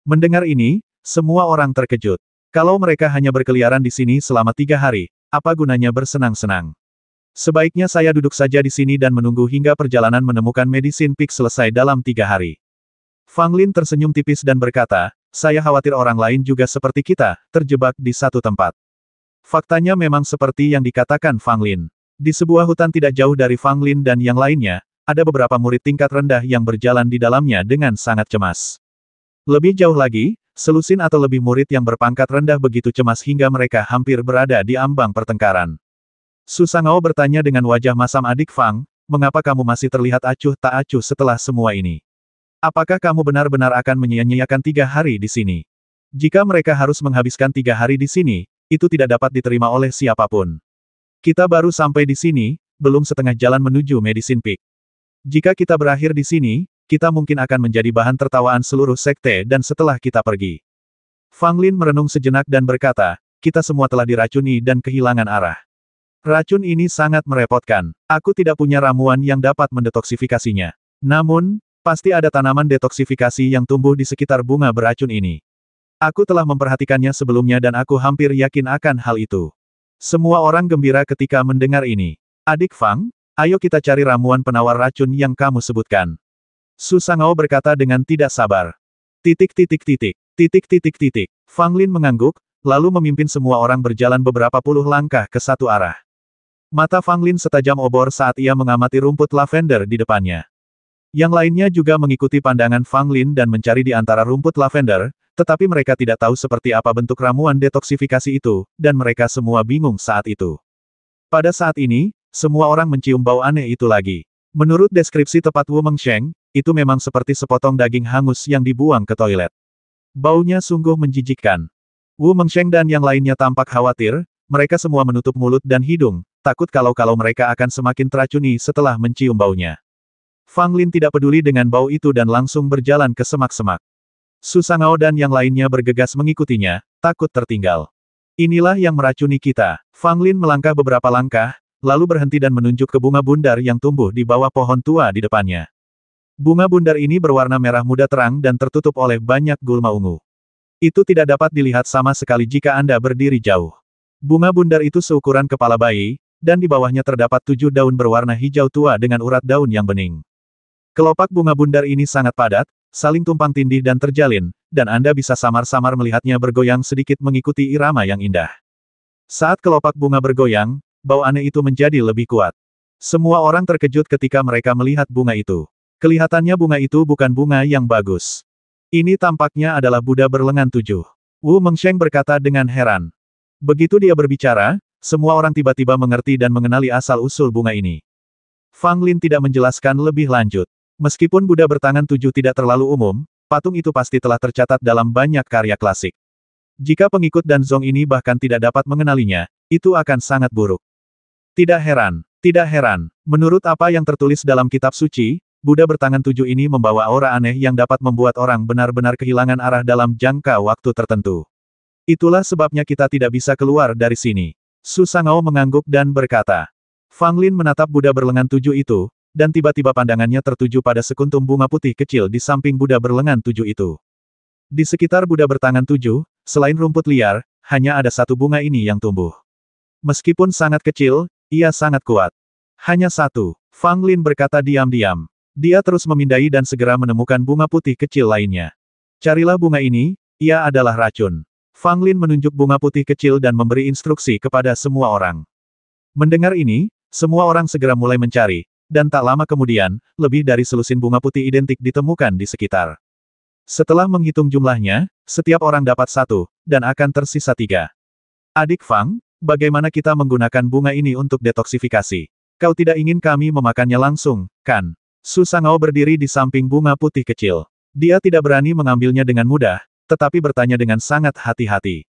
Mendengar ini, semua orang terkejut. Kalau mereka hanya berkeliaran di sini selama 3 hari, apa gunanya bersenang-senang? Sebaiknya saya duduk saja di sini dan menunggu hingga perjalanan menemukan Medicine Peak selesai dalam 3 hari. Fang Lin tersenyum tipis dan berkata, saya khawatir orang lain juga seperti kita, terjebak di satu tempat. Faktanya memang seperti yang dikatakan Fang Lin. Di sebuah hutan tidak jauh dari Fang Lin dan yang lainnya, ada beberapa murid tingkat rendah yang berjalan di dalamnya dengan sangat cemas. Lebih jauh lagi, selusin atau lebih murid yang berpangkat rendah begitu cemas hingga mereka hampir berada di ambang pertengkaran. Su Sangao bertanya dengan wajah masam adik Fang, mengapa kamu masih terlihat acuh tak acuh setelah semua ini? Apakah kamu benar-benar akan menyia-nyiakan 3 hari di sini? Jika mereka harus menghabiskan 3 hari di sini, itu tidak dapat diterima oleh siapapun. Kita baru sampai di sini, belum setengah jalan menuju Medicine Peak. Jika kita berakhir di sini, kita mungkin akan menjadi bahan tertawaan seluruh sekte dan setelah kita pergi. Fang Lin merenung sejenak dan berkata, kita semua telah diracuni dan kehilangan arah. Racun ini sangat merepotkan. Aku tidak punya ramuan yang dapat mendetoksifikasinya. Namun, pasti ada tanaman detoksifikasi yang tumbuh di sekitar bunga beracun ini. Aku telah memperhatikannya sebelumnya dan aku hampir yakin akan hal itu. Semua orang gembira ketika mendengar ini. Adik Fang, ayo kita cari ramuan penawar racun yang kamu sebutkan. Su Sangao berkata dengan tidak sabar. Fang Lin mengangguk, lalu memimpin semua orang berjalan beberapa puluh langkah ke satu arah. Mata Fang Lin setajam obor saat ia mengamati rumput lavender di depannya. Yang lainnya juga mengikuti pandangan Fang Lin dan mencari di antara rumput lavender, tetapi mereka tidak tahu seperti apa bentuk ramuan detoksifikasi itu, dan mereka semua bingung saat itu. Pada saat ini, semua orang mencium bau aneh itu lagi. Menurut deskripsi tepat Wu Mengsheng, itu memang seperti sepotong daging hangus yang dibuang ke toilet. Baunya sungguh menjijikkan. Wu Mengsheng dan yang lainnya tampak khawatir, mereka semua menutup mulut dan hidung, takut kalau mereka akan semakin teracuni setelah mencium baunya. Fang Lin tidak peduli dengan bau itu dan langsung berjalan ke semak-semak. Su Sangao dan yang lainnya bergegas mengikutinya, takut tertinggal. Inilah yang meracuni kita. Fang Lin melangkah beberapa langkah, lalu berhenti dan menunjuk ke bunga bundar yang tumbuh di bawah pohon tua di depannya. Bunga bundar ini berwarna merah muda terang dan tertutup oleh banyak gulma ungu. Itu tidak dapat dilihat sama sekali jika Anda berdiri jauh. Bunga bundar itu seukuran kepala bayi, dan di bawahnya terdapat 7 daun berwarna hijau tua dengan urat daun yang bening. Kelopak bunga bundar ini sangat padat, saling tumpang tindih dan terjalin, dan Anda bisa samar-samar melihatnya bergoyang sedikit mengikuti irama yang indah. Saat kelopak bunga bergoyang, bau aneh itu menjadi lebih kuat. Semua orang terkejut ketika mereka melihat bunga itu. Kelihatannya bunga itu bukan bunga yang bagus. Ini tampaknya adalah Buddha berlengan 7. Wu Mengsheng berkata dengan heran. Begitu dia berbicara, semua orang tiba-tiba mengerti dan mengenali asal-usul bunga ini. Fang Lin tidak menjelaskan lebih lanjut. Meskipun Buddha bertangan 7 tidak terlalu umum, patung itu pasti telah tercatat dalam banyak karya klasik. Jika pengikut Danzong ini bahkan tidak dapat mengenalinya, itu akan sangat buruk. Tidak heran. Tidak heran, menurut apa yang tertulis dalam kitab suci, Buddha bertangan 7 ini membawa aura aneh yang dapat membuat orang benar-benar kehilangan arah dalam jangka waktu tertentu. Itulah sebabnya kita tidak bisa keluar dari sini. Su Sangao mengangguk dan berkata. Fang Lin menatap Buddha berlengan 7 itu, dan tiba-tiba pandangannya tertuju pada sekuntum bunga putih kecil di samping Buddha berlengan 7 itu. Di sekitar Buddha bertangan 7, selain rumput liar, hanya ada satu bunga ini yang tumbuh. Meskipun sangat kecil, ia sangat kuat. Hanya satu. Fang Lin berkata diam-diam. Dia terus memindai dan segera menemukan bunga putih kecil lainnya. Carilah bunga ini, ia adalah racun. Fang Lin menunjuk bunga putih kecil dan memberi instruksi kepada semua orang. Mendengar ini, semua orang segera mulai mencari, dan tak lama kemudian, lebih dari selusin bunga putih identik ditemukan di sekitar. Setelah menghitung jumlahnya, setiap orang dapat 1, dan akan tersisa 3. Adik Fang, bagaimana kita menggunakan bunga ini untuk detoksifikasi? Kau tidak ingin kami memakannya langsung, kan? Su Sangao berdiri di samping bunga putih kecil. Dia tidak berani mengambilnya dengan mudah, tetapi bertanya dengan sangat hati-hati.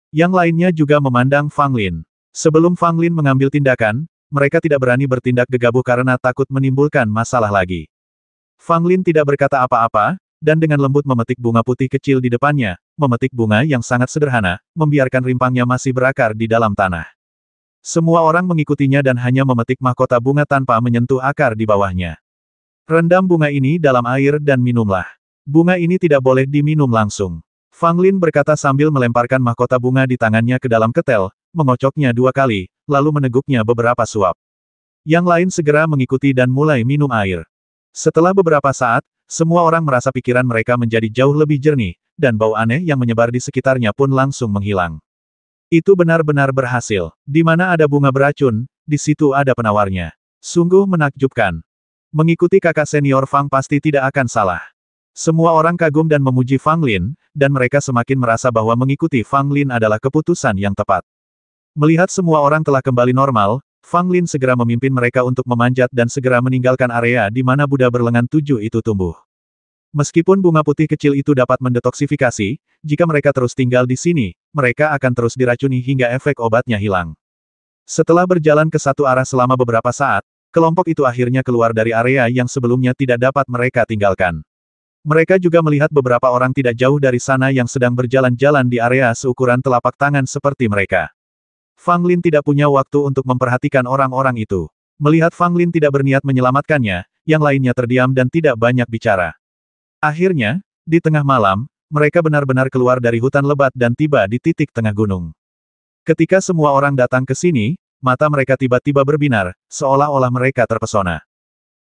Yang lainnya juga memandang Fang Lin. Sebelum Fang Lin mengambil tindakan, mereka tidak berani bertindak gegabah karena takut menimbulkan masalah lagi. Fang Lin tidak berkata apa-apa, dan dengan lembut memetik bunga putih kecil di depannya, memetik bunga yang sangat sederhana, membiarkan rimpangnya masih berakar di dalam tanah. Semua orang mengikutinya dan hanya memetik mahkota bunga tanpa menyentuh akar di bawahnya. Rendam bunga ini dalam air dan minumlah. Bunga ini tidak boleh diminum langsung. Fang Lin berkata sambil melemparkan mahkota bunga di tangannya ke dalam ketel, mengocoknya 2 kali, lalu meneguknya beberapa suap. Yang lain segera mengikuti dan mulai minum air. Setelah beberapa saat, semua orang merasa pikiran mereka menjadi jauh lebih jernih, dan bau aneh yang menyebar di sekitarnya pun langsung menghilang. Itu benar-benar berhasil. Di mana ada bunga beracun, di situ ada penawarnya. Sungguh menakjubkan. Mengikuti kakak senior Fang pasti tidak akan salah. Semua orang kagum dan memuji Fang Lin, dan mereka semakin merasa bahwa mengikuti Fang Lin adalah keputusan yang tepat. Melihat semua orang telah kembali normal, Fang Lin segera memimpin mereka untuk memanjat dan segera meninggalkan area di mana Buddha berlengan 7 itu tumbuh. Meskipun bunga putih kecil itu dapat mendetoksifikasi, jika mereka terus tinggal di sini, mereka akan terus diracuni hingga efek obatnya hilang. Setelah berjalan ke satu arah selama beberapa saat, kelompok itu akhirnya keluar dari area yang sebelumnya tidak dapat mereka tinggalkan. Mereka juga melihat beberapa orang tidak jauh dari sana yang sedang berjalan-jalan di area seukuran telapak tangan seperti mereka. Fang Lin tidak punya waktu untuk memperhatikan orang-orang itu. Melihat Fang Lin tidak berniat menyelamatkannya, yang lainnya terdiam dan tidak banyak bicara. Akhirnya, di tengah malam, mereka benar-benar keluar dari hutan lebat dan tiba di titik tengah gunung. Ketika semua orang datang ke sini, mata mereka tiba-tiba berbinar, seolah-olah mereka terpesona.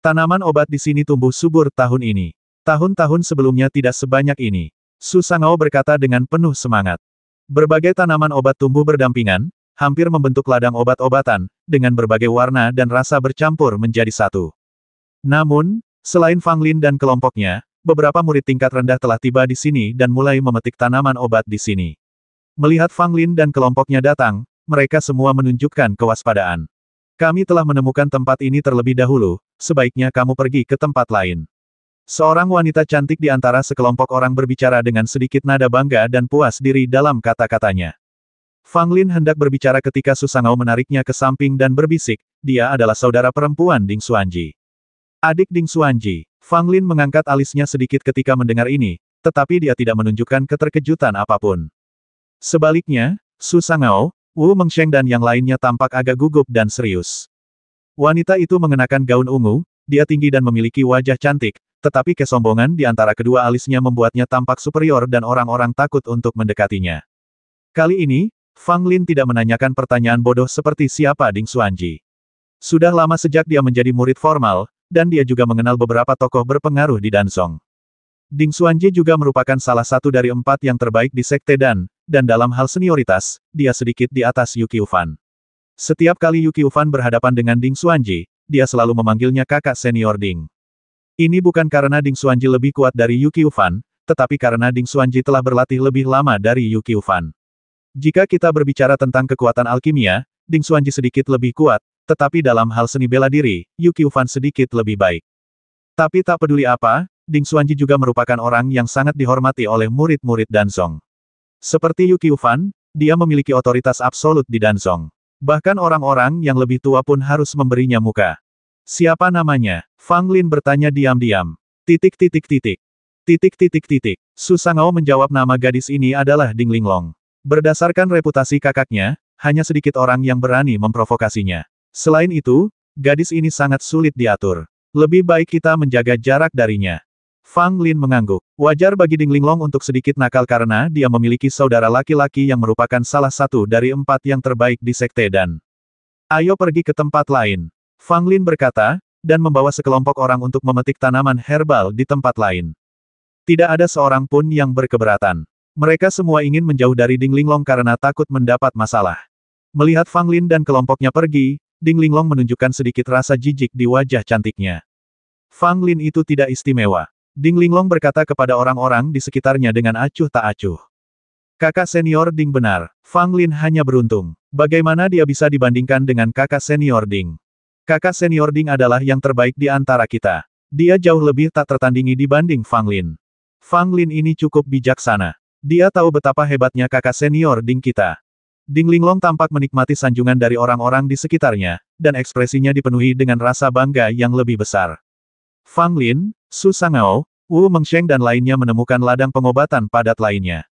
Tanaman obat di sini tumbuh subur tahun ini. Tahun-tahun sebelumnya tidak sebanyak ini. Su Sangao berkata dengan penuh semangat. Berbagai tanaman obat tumbuh berdampingan, hampir membentuk ladang obat-obatan, dengan berbagai warna dan rasa bercampur menjadi satu. Namun, selain Fang Lin dan kelompoknya, beberapa murid tingkat rendah telah tiba di sini dan mulai memetik tanaman obat di sini. Melihat Fang Lin dan kelompoknya datang, mereka semua menunjukkan kewaspadaan. Kami telah menemukan tempat ini terlebih dahulu, sebaiknya kamu pergi ke tempat lain. Seorang wanita cantik di antara sekelompok orang berbicara dengan sedikit nada bangga dan puas diri dalam kata-katanya. Fang Lin hendak berbicara ketika Su Sangao menariknya ke samping dan berbisik, dia adalah saudara perempuan Ding Xuanji. Adik Ding Xuanji. Fang Lin mengangkat alisnya sedikit ketika mendengar ini, tetapi dia tidak menunjukkan keterkejutan apapun. Sebaliknya, Su Sangao, Wu Mengsheng dan yang lainnya tampak agak gugup dan serius. Wanita itu mengenakan gaun ungu, dia tinggi dan memiliki wajah cantik, tetapi kesombongan di antara kedua alisnya membuatnya tampak superior dan orang-orang takut untuk mendekatinya. Kali ini, Fang Lin tidak menanyakan pertanyaan bodoh seperti siapa Ding Xuanji. Sudah lama sejak dia menjadi murid formal, dan dia juga mengenal beberapa tokoh berpengaruh di Danzong. Ding Xuanji juga merupakan salah satu dari 4 yang terbaik di Sekte Dan, dan dalam hal senioritas, dia sedikit di atas Yu Qiufan. Setiap kali Yu Qiufan berhadapan dengan Ding Xuanji, dia selalu memanggilnya kakak senior Ding. Ini bukan karena Ding Xuanji lebih kuat dari Yu Qiufan, tetapi karena Ding Xuanji telah berlatih lebih lama dari Yu Qiufan. Jika kita berbicara tentang kekuatan alkimia, Ding Xuanji sedikit lebih kuat, tetapi dalam hal seni bela diri, Yu Qiufan sedikit lebih baik. Tapi tak peduli apa, Ding Xuanji juga merupakan orang yang sangat dihormati oleh murid-murid Danzong. Seperti Yu Qiufan, dia memiliki otoritas absolut di Danzong. Bahkan orang-orang yang lebih tua pun harus memberinya muka. Siapa namanya? Fang Lin bertanya diam-diam. Titik. Su Sangao menjawab nama gadis ini adalah Ding Linglong. Berdasarkan reputasi kakaknya, hanya sedikit orang yang berani memprovokasinya. Selain itu, gadis ini sangat sulit diatur. Lebih baik kita menjaga jarak darinya. Fang Lin mengangguk. Wajar bagi Ding Linglong untuk sedikit nakal karena dia memiliki saudara laki-laki yang merupakan salah satu dari 4 yang terbaik di sekte dan. Ayo pergi ke tempat lain. Fang Lin berkata, dan membawa sekelompok orang untuk memetik tanaman herbal di tempat lain. Tidak ada seorang pun yang berkeberatan. Mereka semua ingin menjauh dari Ding Linglong karena takut mendapat masalah. Melihat Fang Lin dan kelompoknya pergi, Ding Linglong menunjukkan sedikit rasa jijik di wajah cantiknya. Fang Lin itu tidak istimewa. Ding Linglong berkata kepada orang-orang di sekitarnya dengan acuh tak acuh. Kakak senior Ding benar, Fang Lin hanya beruntung. Bagaimana dia bisa dibandingkan dengan kakak senior Ding? Kakak senior Ding adalah yang terbaik di antara kita. Dia jauh lebih tak tertandingi dibanding Fang Lin. Fang Lin ini cukup bijaksana. Dia tahu betapa hebatnya kakak senior Ding kita. Ding Linglong tampak menikmati sanjungan dari orang-orang di sekitarnya, dan ekspresinya dipenuhi dengan rasa bangga yang lebih besar. Fang Lin, Su Sangao, Wu Mengsheng dan lainnya menemukan ladang pengobatan padat lainnya.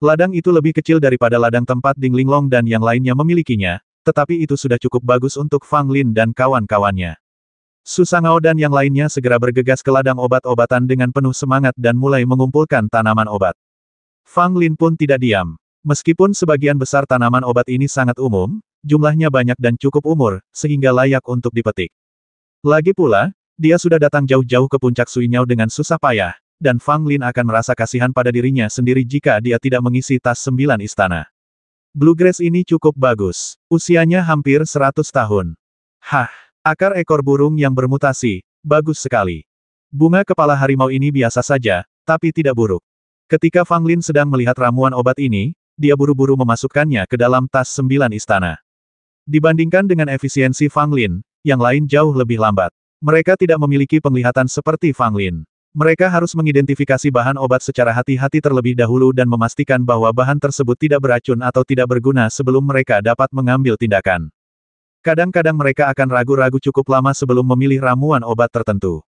Ladang itu lebih kecil daripada ladang tempat Ding Linglong dan yang lainnya memilikinya, tetapi itu sudah cukup bagus untuk Fang Lin dan kawan-kawannya. Su Sangao dan yang lainnya segera bergegas ke ladang obat-obatan dengan penuh semangat dan mulai mengumpulkan tanaman obat. Fang Lin pun tidak diam. Meskipun sebagian besar tanaman obat ini sangat umum, jumlahnya banyak dan cukup umur, sehingga layak untuk dipetik. Lagi pula, dia sudah datang jauh-jauh ke puncak Suinyao dengan susah payah, dan Fang Lin akan merasa kasihan pada dirinya sendiri jika dia tidak mengisi tas 9 istana. Bluegrass ini cukup bagus. Usianya hampir 100 tahun. Hah, akar ekor burung yang bermutasi, bagus sekali. Bunga kepala harimau ini biasa saja, tapi tidak buruk. Ketika Fang Lin sedang melihat ramuan obat ini, dia buru-buru memasukkannya ke dalam tas 9 istana. Dibandingkan dengan efisiensi Fang Lin, yang lain jauh lebih lambat. Mereka tidak memiliki penglihatan seperti Fang Lin. Mereka harus mengidentifikasi bahan obat secara hati-hati terlebih dahulu dan memastikan bahwa bahan tersebut tidak beracun atau tidak berguna sebelum mereka dapat mengambil tindakan. Kadang-kadang mereka akan ragu-ragu cukup lama sebelum memilih ramuan obat tertentu.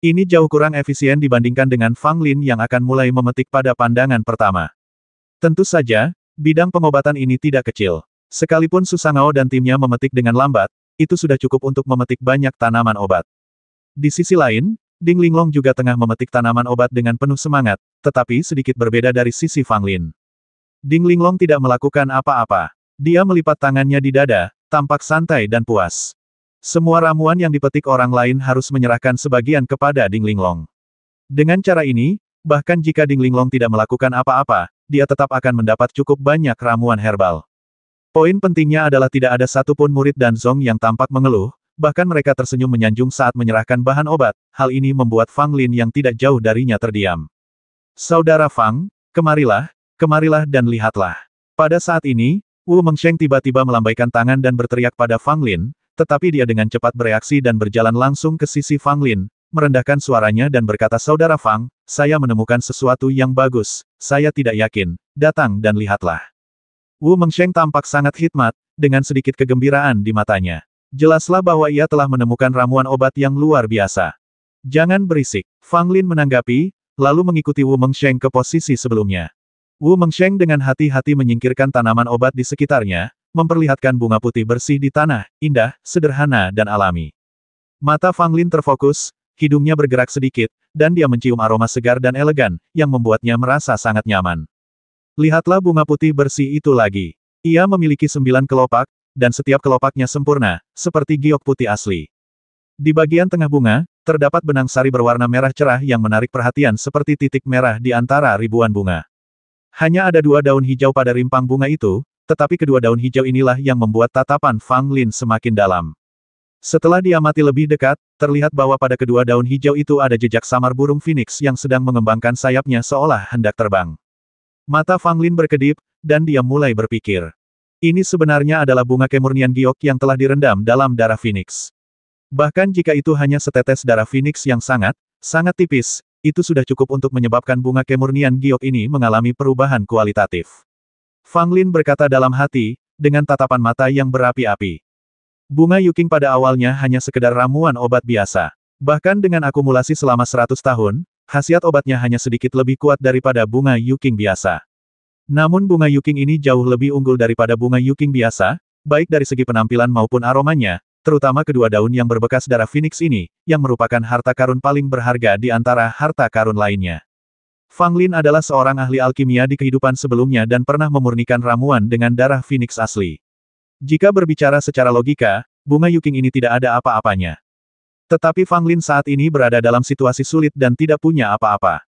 Ini jauh kurang efisien dibandingkan dengan Fang Lin yang akan mulai memetik pada pandangan pertama. Tentu saja, bidang pengobatan ini tidak kecil. Sekalipun Su Sangao dan timnya memetik dengan lambat, itu sudah cukup untuk memetik banyak tanaman obat. Di sisi lain, Ding Linglong juga tengah memetik tanaman obat dengan penuh semangat, tetapi sedikit berbeda dari sisi Fang Lin. Ding Linglong tidak melakukan apa-apa. Dia melipat tangannya di dada, tampak santai dan puas. Semua ramuan yang dipetik orang lain harus menyerahkan sebagian kepada Ding Linglong. Dengan cara ini, bahkan jika Ding Linglong tidak melakukan apa-apa, dia tetap akan mendapat cukup banyak ramuan herbal. Poin pentingnya adalah tidak ada satupun murid Danzong yang tampak mengeluh, bahkan mereka tersenyum menyanjung saat menyerahkan bahan obat. Hal ini membuat Fang Lin yang tidak jauh darinya terdiam. Saudara Fang, kemarilah dan lihatlah. Pada saat ini, Wu Mengsheng tiba-tiba melambaikan tangan dan berteriak pada Fang Lin, tetapi dia dengan cepat bereaksi dan berjalan langsung ke sisi Fang Lin, merendahkan suaranya dan berkata, Saudara Fang, saya menemukan sesuatu yang bagus, saya tidak yakin, datang dan lihatlah. Wu Mengsheng tampak sangat hikmat, dengan sedikit kegembiraan di matanya. Jelaslah bahwa ia telah menemukan ramuan obat yang luar biasa. Jangan berisik. Fang Lin menanggapi, lalu mengikuti Wu Mengsheng ke posisi sebelumnya. Wu Mengsheng dengan hati-hati menyingkirkan tanaman obat di sekitarnya, memperlihatkan bunga putih bersih di tanah, indah, sederhana dan alami. Mata Fang Lin terfokus, hidungnya bergerak sedikit, dan dia mencium aroma segar dan elegan, yang membuatnya merasa sangat nyaman. Lihatlah bunga putih bersih itu lagi. Ia memiliki 9 kelopak, dan setiap kelopaknya sempurna, seperti giok putih asli. Di bagian tengah bunga, terdapat benang sari berwarna merah cerah yang menarik perhatian seperti titik merah di antara ribuan bunga. Hanya ada 2 daun hijau pada rimpang bunga itu, tetapi kedua daun hijau inilah yang membuat tatapan Fang Lin semakin dalam. Setelah diamati lebih dekat, terlihat bahwa pada kedua daun hijau itu ada jejak samar burung phoenix yang sedang mengembangkan sayapnya seolah hendak terbang. Mata Fang Lin berkedip, dan dia mulai berpikir. Ini sebenarnya adalah bunga kemurnian giok yang telah direndam dalam darah phoenix. Bahkan jika itu hanya setetes darah phoenix yang sangat tipis, itu sudah cukup untuk menyebabkan bunga kemurnian giok ini mengalami perubahan kualitatif. Fang Lin berkata dalam hati, dengan tatapan mata yang berapi-api. Bunga Yuking pada awalnya hanya sekedar ramuan obat biasa. Bahkan dengan akumulasi selama 100 tahun, khasiat obatnya hanya sedikit lebih kuat daripada bunga Yuking biasa. Namun bunga Yuking ini jauh lebih unggul daripada bunga Yuking biasa, baik dari segi penampilan maupun aromanya, terutama kedua daun yang berbekas darah phoenix ini, yang merupakan harta karun paling berharga di antara harta karun lainnya. Fang Lin adalah seorang ahli alkimia di kehidupan sebelumnya dan pernah memurnikan ramuan dengan darah phoenix asli. Jika berbicara secara logika, bunga Yuking ini tidak ada apa-apanya. Tetapi Fang Lin saat ini berada dalam situasi sulit dan tidak punya apa-apa.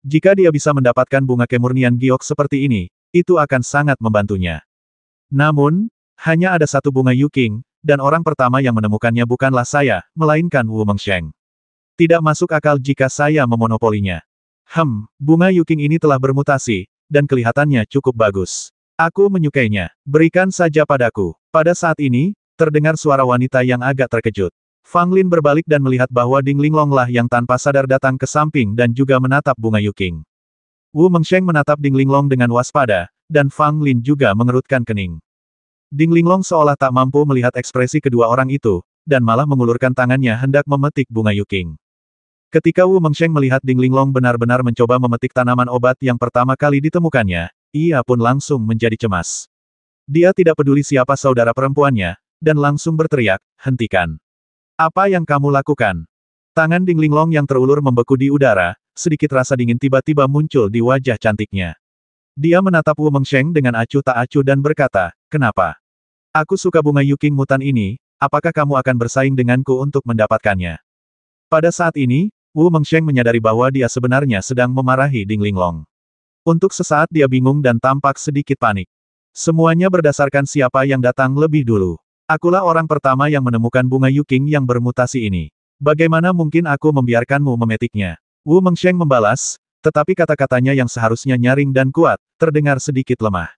Jika dia bisa mendapatkan bunga kemurnian giok seperti ini, itu akan sangat membantunya. Namun, hanya ada satu bunga Yuking, dan orang pertama yang menemukannya bukanlah saya, melainkan Wu Mengsheng. Tidak masuk akal jika saya memonopolinya. Bunga Yuking ini telah bermutasi, dan kelihatannya cukup bagus. Aku menyukainya. Berikan saja padaku. Pada saat ini, terdengar suara wanita yang agak terkejut. Fang Lin berbalik dan melihat bahwa Ding Linglong lah yang tanpa sadar datang ke samping dan juga menatap bunga Yuking. Wu Mengsheng menatap Ding Linglong dengan waspada, dan Fang Lin juga mengerutkan kening. Ding Linglong seolah tak mampu melihat ekspresi kedua orang itu, dan malah mengulurkan tangannya hendak memetik bunga Yuking. Ketika Wu Mengsheng melihat Ding Linglong benar-benar mencoba memetik tanaman obat yang pertama kali ditemukannya, ia pun langsung menjadi cemas. Dia tidak peduli siapa saudara perempuannya, dan langsung berteriak, "Hentikan! Apa yang kamu lakukan?" Tangan Ding Linglong yang terulur membeku di udara, sedikit rasa dingin tiba-tiba muncul di wajah cantiknya. Dia menatap Wu Mengsheng dengan acuh tak acuh dan berkata, "Kenapa? Aku suka bunga Yuking mutan ini, apakah kamu akan bersaing denganku untuk mendapatkannya?" Pada saat ini, Wu Mengsheng menyadari bahwa dia sebenarnya sedang memarahi Ding Linglong. Untuk sesaat dia bingung dan tampak sedikit panik. Semuanya berdasarkan siapa yang datang lebih dulu. Akulah orang pertama yang menemukan bunga Yuking yang bermutasi ini. Bagaimana mungkin aku membiarkanmu memetiknya? Wu Mengsheng membalas, tetapi kata-katanya yang seharusnya nyaring dan kuat, terdengar sedikit lemah.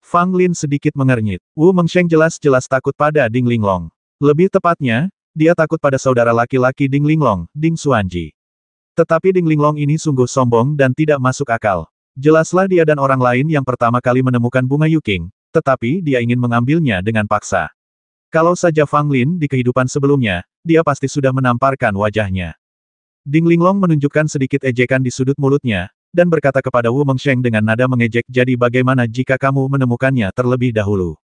Fang Lin sedikit mengernyit. Wu Mengsheng jelas-jelas takut pada Ding Linglong. Lebih tepatnya, dia takut pada saudara laki-laki Ding Linglong, Ding Xuanji. Tetapi Ding Linglong ini sungguh sombong dan tidak masuk akal. Jelaslah dia dan orang lain yang pertama kali menemukan bunga Yuking, tetapi dia ingin mengambilnya dengan paksa. Kalau saja Fang Lin di kehidupan sebelumnya, dia pasti sudah menamparkan wajahnya. Ding Linglong menunjukkan sedikit ejekan di sudut mulutnya, dan berkata kepada Wu Mengsheng dengan nada mengejek, "Jadi bagaimana jika kamu menemukannya terlebih dahulu?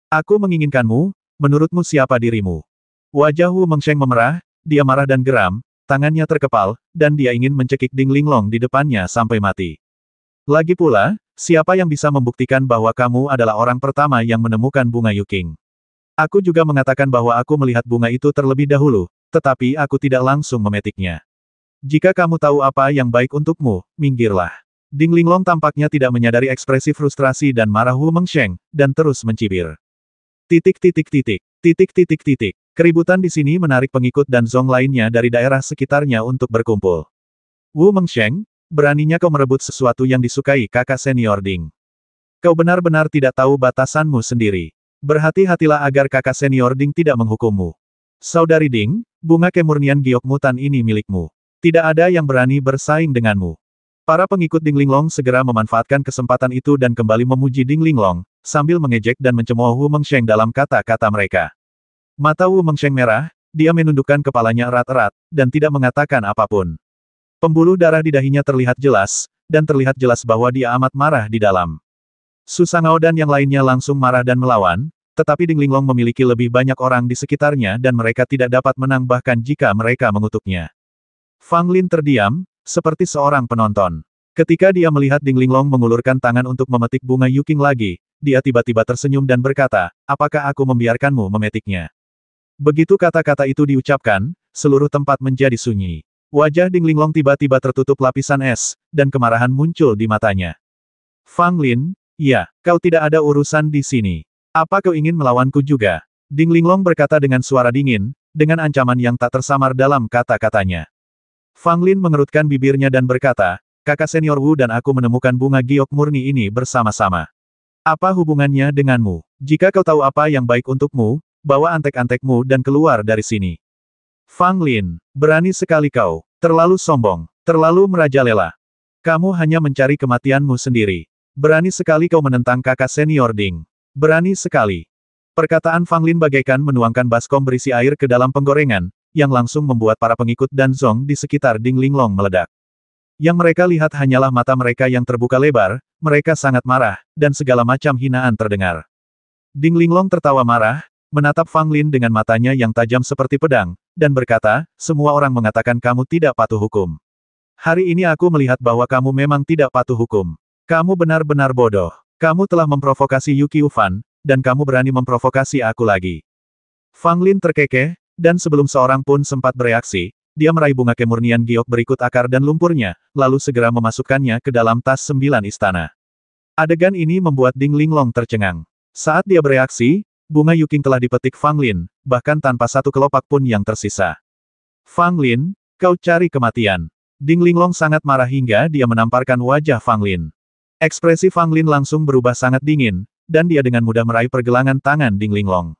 Aku menginginkanmu, menurutmu siapa dirimu?" Wajah Wu Mengsheng memerah, dia marah dan geram, tangannya terkepal, dan dia ingin mencekik Ding Linglong di depannya sampai mati. Lagi pula, siapa yang bisa membuktikan bahwa kamu adalah orang pertama yang menemukan bunga Yuking? Aku juga mengatakan bahwa aku melihat bunga itu terlebih dahulu, tetapi aku tidak langsung memetiknya. Jika kamu tahu apa yang baik untukmu, minggirlah. Ding Linglong tampaknya tidak menyadari ekspresi frustrasi dan marah Wu Mengsheng, dan terus mencibir. Keributan di sini menarik pengikut dan Zong lainnya dari daerah sekitarnya untuk berkumpul. Wu Mengsheng, beraninya kau merebut sesuatu yang disukai kakak senior Ding. Kau benar-benar tidak tahu batasanmu sendiri. Berhati-hatilah agar kakak senior Ding tidak menghukummu. Saudari Ding, bunga kemurnian giok mutan ini milikmu. Tidak ada yang berani bersaing denganmu. Para pengikut Ding Linglong segera memanfaatkan kesempatan itu dan kembali memuji Ding Linglong, sambil mengejek dan mencemooh Wu Mengsheng dalam kata-kata mereka. Mata Wu Mengsheng merah, dia menundukkan kepalanya erat-erat, dan tidak mengatakan apapun. Pembuluh darah di dahinya terlihat jelas, dan terlihat jelas bahwa dia amat marah di dalam. Su Sangao dan yang lainnya langsung marah dan melawan, tetapi Ding Linglong memiliki lebih banyak orang di sekitarnya dan mereka tidak dapat menang bahkan jika mereka mengutuknya. Fang Lin terdiam, seperti seorang penonton. Ketika dia melihat Ding Linglong mengulurkan tangan untuk memetik bunga Yuking lagi, dia tiba-tiba tersenyum dan berkata, "Apakah aku membiarkanmu memetiknya?" Begitu kata-kata itu diucapkan, seluruh tempat menjadi sunyi. Wajah Ding Linglong tiba-tiba tertutup lapisan es, dan kemarahan muncul di matanya. Fang Lin, ya, kau tidak ada urusan di sini. Apa kau ingin melawanku juga? Ding Linglong berkata dengan suara dingin, dengan ancaman yang tak tersamar dalam kata-katanya. Fang Lin mengerutkan bibirnya dan berkata, kakak senior Wu dan aku menemukan bunga giok murni ini bersama-sama. Apa hubungannya denganmu? Jika kau tahu apa yang baik untukmu, bawa antek-antekmu dan keluar dari sini. Fang Lin, berani sekali kau. Terlalu sombong, terlalu merajalela. Kamu hanya mencari kematianmu sendiri. Berani sekali kau menentang kakak senior Ding. Berani sekali. Perkataan Fang Lin bagaikan menuangkan baskom berisi air ke dalam penggorengan, yang langsung membuat para pengikut dan Zong di sekitar Ding Linglong meledak. Yang mereka lihat hanyalah mata mereka yang terbuka lebar, mereka sangat marah, dan segala macam hinaan terdengar. Ding Linglong tertawa marah, menatap Fang Lin dengan matanya yang tajam seperti pedang, dan berkata, semua orang mengatakan kamu tidak patuh hukum. Hari ini aku melihat bahwa kamu memang tidak patuh hukum. Kamu benar-benar bodoh. Kamu telah memprovokasi Yuki Ufan, dan kamu berani memprovokasi aku lagi. Fang Lin terkekeh, dan sebelum seorang pun sempat bereaksi, dia meraih bunga kemurnian giok berikut akar dan lumpurnya, lalu segera memasukkannya ke dalam tas 9 istana. Adegan ini membuat Ding Linglong tercengang. Saat dia bereaksi, bunga Yuking telah dipetik Fang Lin, bahkan tanpa satu kelopak pun yang tersisa. Fang Lin, kau cari kematian. Ding Linglong sangat marah hingga dia menamparkan wajah Fang Lin. Ekspresi Fang Lin langsung berubah sangat dingin, dan dia dengan mudah meraih pergelangan tangan Ding Linglong.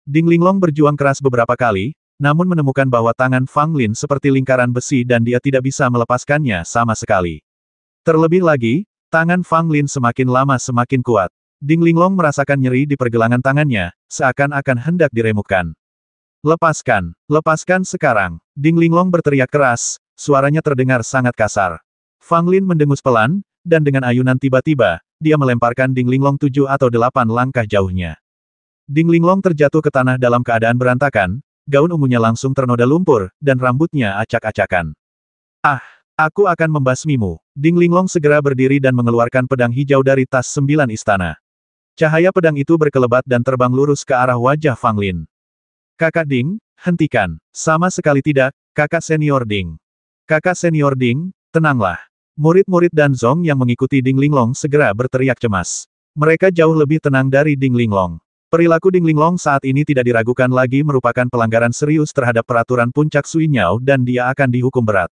Ding Linglong berjuang keras beberapa kali, namun menemukan bahwa tangan Fang Lin seperti lingkaran besi dan dia tidak bisa melepaskannya sama sekali. Terlebih lagi, tangan Fang Lin semakin lama semakin kuat. Ding Linglong merasakan nyeri di pergelangan tangannya, seakan-akan hendak diremukkan. Lepaskan, lepaskan sekarang. Ding Linglong berteriak keras, suaranya terdengar sangat kasar. Fang Lin mendengus pelan, dan dengan ayunan tiba-tiba, dia melemparkan Ding Linglong 7 atau 8 langkah jauhnya. Ding Linglong terjatuh ke tanah dalam keadaan berantakan, gaun ungunya langsung ternoda lumpur, dan rambutnya acak-acakan. Ah, aku akan membasmimu. Ding Linglong segera berdiri dan mengeluarkan pedang hijau dari tas 9 istana. Cahaya pedang itu berkelebat dan terbang lurus ke arah wajah Fang Lin. Kakak Ding, hentikan. Sama sekali tidak, kakak senior Ding. Kakak senior Ding, tenanglah. Murid-murid dan Zong yang mengikuti Ding Linglong segera berteriak cemas. Mereka jauh lebih tenang dari Ding Linglong. Perilaku Ding Linglong saat ini tidak diragukan lagi merupakan pelanggaran serius terhadap peraturan puncak Sui Niao dan dia akan dihukum berat.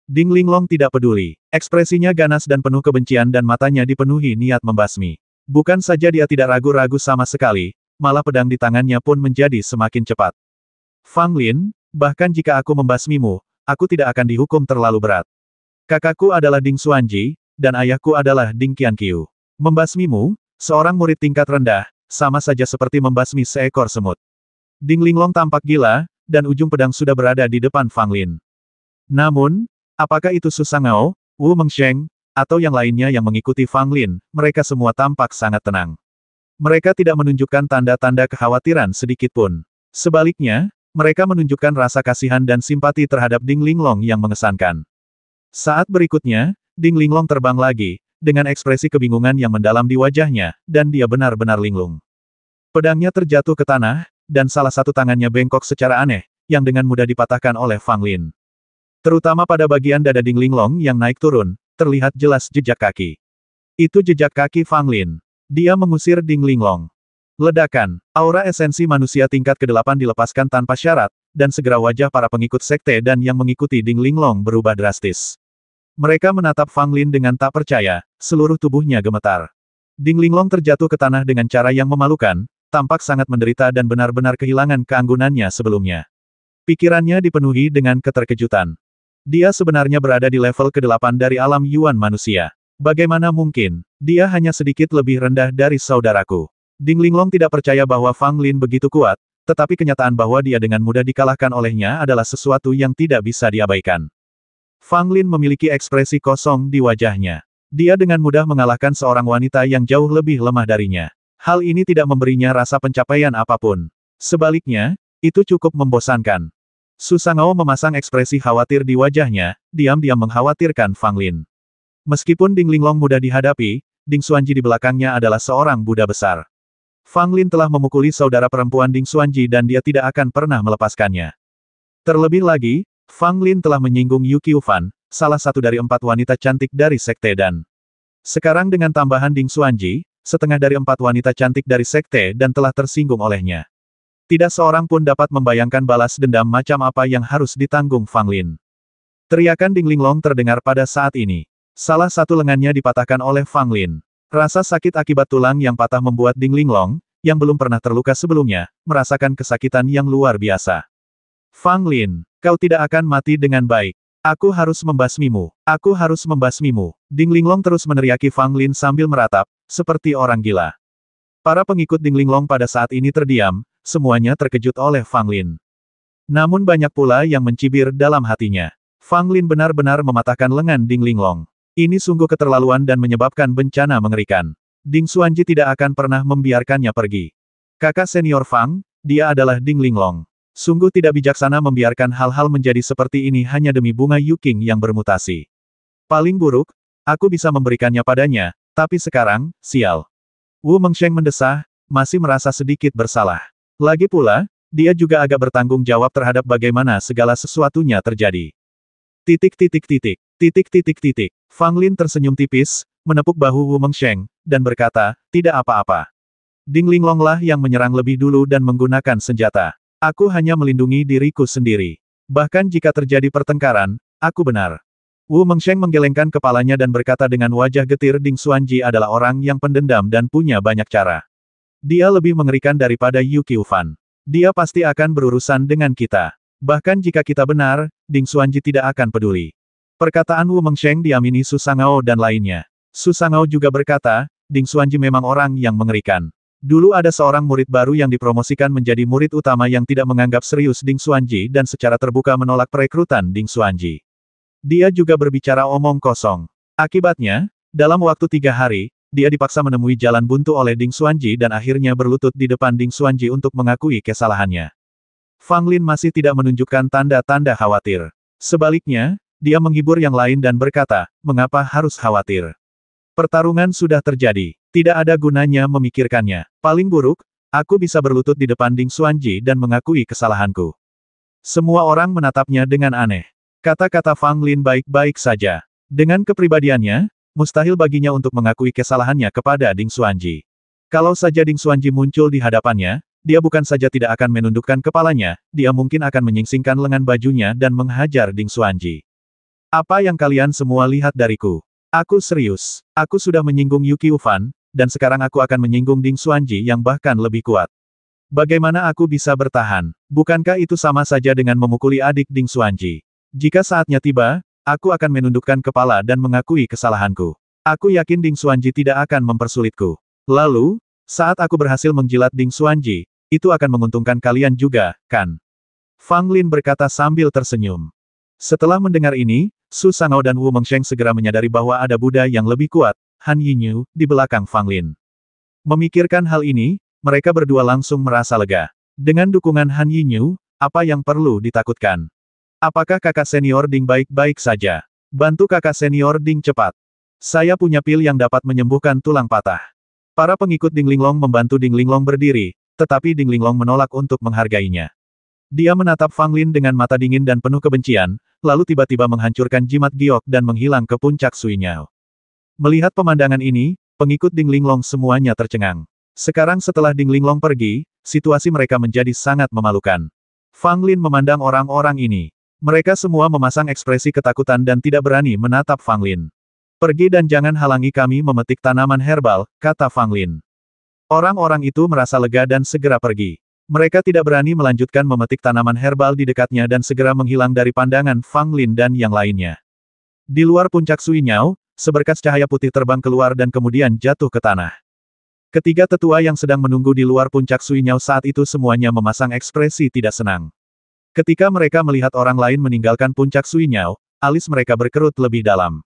Ding Linglong tidak peduli. Ekspresinya ganas dan penuh kebencian dan matanya dipenuhi niat membasmi. Bukan saja dia tidak ragu-ragu sama sekali, malah pedang di tangannya pun menjadi semakin cepat. Fang Lin, bahkan jika aku membasmimu, aku tidak akan dihukum terlalu berat. Kakakku adalah Ding Xuanji, dan ayahku adalah Ding Qianqiu. Membasmimu, seorang murid tingkat rendah, sama saja seperti membasmi seekor semut. Ding Linglong tampak gila, dan ujung pedang sudah berada di depan Fang Lin. Namun, apakah itu Su Sangao, Wu Mengsheng, atau yang lainnya yang mengikuti Fang Lin, mereka semua tampak sangat tenang. Mereka tidak menunjukkan tanda-tanda kekhawatiran sedikitpun. Sebaliknya, mereka menunjukkan rasa kasihan dan simpati terhadap Ding Linglong yang mengesankan. Saat berikutnya, Ding Linglong terbang lagi, dengan ekspresi kebingungan yang mendalam di wajahnya, dan dia benar-benar linglung. Pedangnya terjatuh ke tanah, dan salah satu tangannya bengkok secara aneh, yang dengan mudah dipatahkan oleh Fang Lin. Terutama pada bagian dada Ding Linglong yang naik turun, terlihat jelas jejak kaki. Itu jejak kaki Fang Lin. Dia mengusir Ding Linglong. Ledakan, aura esensi manusia tingkat ke-8 dilepaskan tanpa syarat, dan segera wajah para pengikut sekte dan yang mengikuti Ding Linglong berubah drastis. Mereka menatap Fang Lin dengan tak percaya, seluruh tubuhnya gemetar. Ding Linglong terjatuh ke tanah dengan cara yang memalukan, tampak sangat menderita dan benar-benar kehilangan keanggunannya sebelumnya. Pikirannya dipenuhi dengan keterkejutan. Dia sebenarnya berada di level ke-8 dari alam Yuan manusia. Bagaimana mungkin? Dia hanya sedikit lebih rendah dari saudaraku. Ding Linglong tidak percaya bahwa Fang Lin begitu kuat, tetapi kenyataan bahwa dia dengan mudah dikalahkan olehnya adalah sesuatu yang tidak bisa diabaikan. Fang Lin memiliki ekspresi kosong di wajahnya. Dia dengan mudah mengalahkan seorang wanita yang jauh lebih lemah darinya. Hal ini tidak memberinya rasa pencapaian apapun. Sebaliknya, itu cukup membosankan. Su Sangao memasang ekspresi khawatir di wajahnya, diam-diam mengkhawatirkan Fang Lin. Meskipun Ding Linglong mudah dihadapi, Ding Xuanji di belakangnya adalah seorang Buddha besar. Fang Lin telah memukuli saudara perempuan Ding Xuanji dan dia tidak akan pernah melepaskannya. Terlebih lagi, Fang Lin telah menyinggung Yuki Ufan, salah satu dari 4 wanita cantik dari Sekte Dan. Sekarang dengan tambahan Ding Xuanji, setengah dari 4 wanita cantik dari Sekte Dan telah tersinggung olehnya. Tidak seorang pun dapat membayangkan balas dendam macam apa yang harus ditanggung Fang Lin. Teriakan Ding Linglong terdengar pada saat ini. Salah satu lengannya dipatahkan oleh Fang Lin. Rasa sakit akibat tulang yang patah membuat Ding Linglong, yang belum pernah terluka sebelumnya, merasakan kesakitan yang luar biasa. Fang Lin, kau tidak akan mati dengan baik. Aku harus membasmimu. Aku harus membasmimu. Ding Linglong terus meneriaki Fang Lin sambil meratap, seperti orang gila. Para pengikut Ding Linglong pada saat ini terdiam, semuanya terkejut oleh Fang Lin. Namun banyak pula yang mencibir dalam hatinya. Fang Lin benar-benar mematahkan lengan Ding Linglong. Ini sungguh keterlaluan dan menyebabkan bencana mengerikan. Ding Xuanji tidak akan pernah membiarkannya pergi. Kakak senior Fang, dia adalah Ding Linglong. Sungguh tidak bijaksana membiarkan hal-hal menjadi seperti ini hanya demi bunga Yuking yang bermutasi. Paling buruk, aku bisa memberikannya padanya, tapi sekarang, sial. Wu Mengsheng mendesah, masih merasa sedikit bersalah. Lagi pula, dia juga agak bertanggung jawab terhadap bagaimana segala sesuatunya terjadi. Fang Lin tersenyum tipis, menepuk bahu Wu Mengsheng, dan berkata, tidak apa-apa. Ding Linglong lah yang menyerang lebih dulu dan menggunakan senjata. Aku hanya melindungi diriku sendiri. Bahkan jika terjadi pertengkaran, aku benar. Wu Mengsheng menggelengkan kepalanya dan berkata dengan wajah getir, Ding Xuanji adalah orang yang pendendam dan punya banyak cara. Dia lebih mengerikan daripada Yu Qiufan. Dia pasti akan berurusan dengan kita. Bahkan jika kita benar, Ding Xuanji tidak akan peduli. Perkataan Wu Mengsheng diamini Su Sangao dan lainnya. Su Sangao juga berkata, Ding Xuanji memang orang yang mengerikan. Dulu ada seorang murid baru yang dipromosikan menjadi murid utama yang tidak menganggap serius Ding Xuanji dan secara terbuka menolak perekrutan Ding Xuanji. Dia juga berbicara omong kosong. Akibatnya, dalam waktu 3 hari, dia dipaksa menemui jalan buntu oleh Ding Xuanji dan akhirnya berlutut di depan Ding Xuanji untuk mengakui kesalahannya. Fang Lin masih tidak menunjukkan tanda-tanda khawatir. Sebaliknya, dia menghibur yang lain dan berkata, mengapa harus khawatir? Pertarungan sudah terjadi. Tidak ada gunanya memikirkannya. Paling buruk, aku bisa berlutut di depan Ding Xuanji dan mengakui kesalahanku. Semua orang menatapnya dengan aneh. Kata-kata Fang Lin baik-baik saja. Dengan kepribadiannya, mustahil baginya untuk mengakui kesalahannya kepada Ding Xuanji. Kalau saja Ding Xuanji muncul di hadapannya, dia bukan saja tidak akan menundukkan kepalanya, dia mungkin akan menyingsingkan lengan bajunya dan menghajar Ding Xuanji. Apa yang kalian semua lihat dariku? Aku serius. Aku sudah menyinggung Yu Qiufan, dan sekarang aku akan menyinggung Ding Xuanji yang bahkan lebih kuat. Bagaimana aku bisa bertahan? Bukankah itu sama saja dengan memukuli adik Ding Xuanji? Jika saatnya tiba, aku akan menundukkan kepala dan mengakui kesalahanku. Aku yakin Ding Xuanji tidak akan mempersulitku. Lalu, saat aku berhasil menjilat Ding Xuanji, itu akan menguntungkan kalian juga, kan? Fang Lin berkata sambil tersenyum. Setelah mendengar ini, Su Sangao dan Wu Mengsheng segera menyadari bahwa ada Buddha yang lebih kuat, Han Yinyu, di belakang Fang Lin. Memikirkan hal ini, mereka berdua langsung merasa lega. Dengan dukungan Han Yinyu, apa yang perlu ditakutkan? Apakah kakak senior Ding baik-baik saja? Bantu kakak senior Ding cepat. Saya punya pil yang dapat menyembuhkan tulang patah. Para pengikut Ding Linglong membantu Ding Linglong berdiri, tetapi Ding Linglong menolak untuk menghargainya. Dia menatap Fang Lin dengan mata dingin dan penuh kebencian, lalu tiba-tiba menghancurkan jimat giok dan menghilang ke puncak Suinyao. Melihat pemandangan ini, pengikut Ding Linglong semuanya tercengang. Sekarang setelah Ding Linglong pergi, situasi mereka menjadi sangat memalukan. Fang Lin memandang orang-orang ini. Mereka semua memasang ekspresi ketakutan dan tidak berani menatap Fang Lin. Pergi dan jangan halangi kami memetik tanaman herbal, kata Fang Lin. Orang-orang itu merasa lega dan segera pergi. Mereka tidak berani melanjutkan memetik tanaman herbal di dekatnya dan segera menghilang dari pandangan Fang Lin dan yang lainnya. Di luar puncak Suinyao, seberkas cahaya putih terbang keluar dan kemudian jatuh ke tanah. Ketiga tetua yang sedang menunggu di luar puncak Suinyao saat itu semuanya memasang ekspresi tidak senang. Ketika mereka melihat orang lain meninggalkan puncak Suinyao, alis mereka berkerut lebih dalam.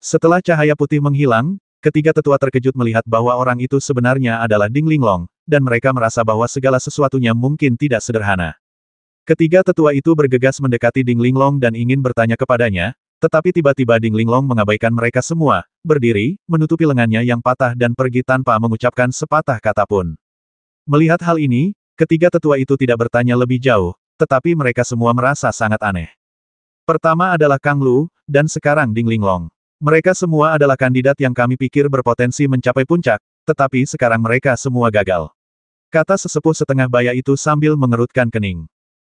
Setelah cahaya putih menghilang, ketiga tetua terkejut melihat bahwa orang itu sebenarnya adalah Ding Linglong, dan mereka merasa bahwa segala sesuatunya mungkin tidak sederhana. Ketiga tetua itu bergegas mendekati Ding Linglong dan ingin bertanya kepadanya, tetapi tiba-tiba Ding Linglong mengabaikan mereka semua, berdiri, menutupi lengannya yang patah dan pergi tanpa mengucapkan sepatah kata pun. Melihat hal ini, ketiga tetua itu tidak bertanya lebih jauh, tetapi mereka semua merasa sangat aneh. Pertama adalah Kang Lu, dan sekarang Ding Linglong. Mereka semua adalah kandidat yang kami pikir berpotensi mencapai puncak, tetapi sekarang mereka semua gagal. Kata sesepuh setengah baya itu sambil mengerutkan kening.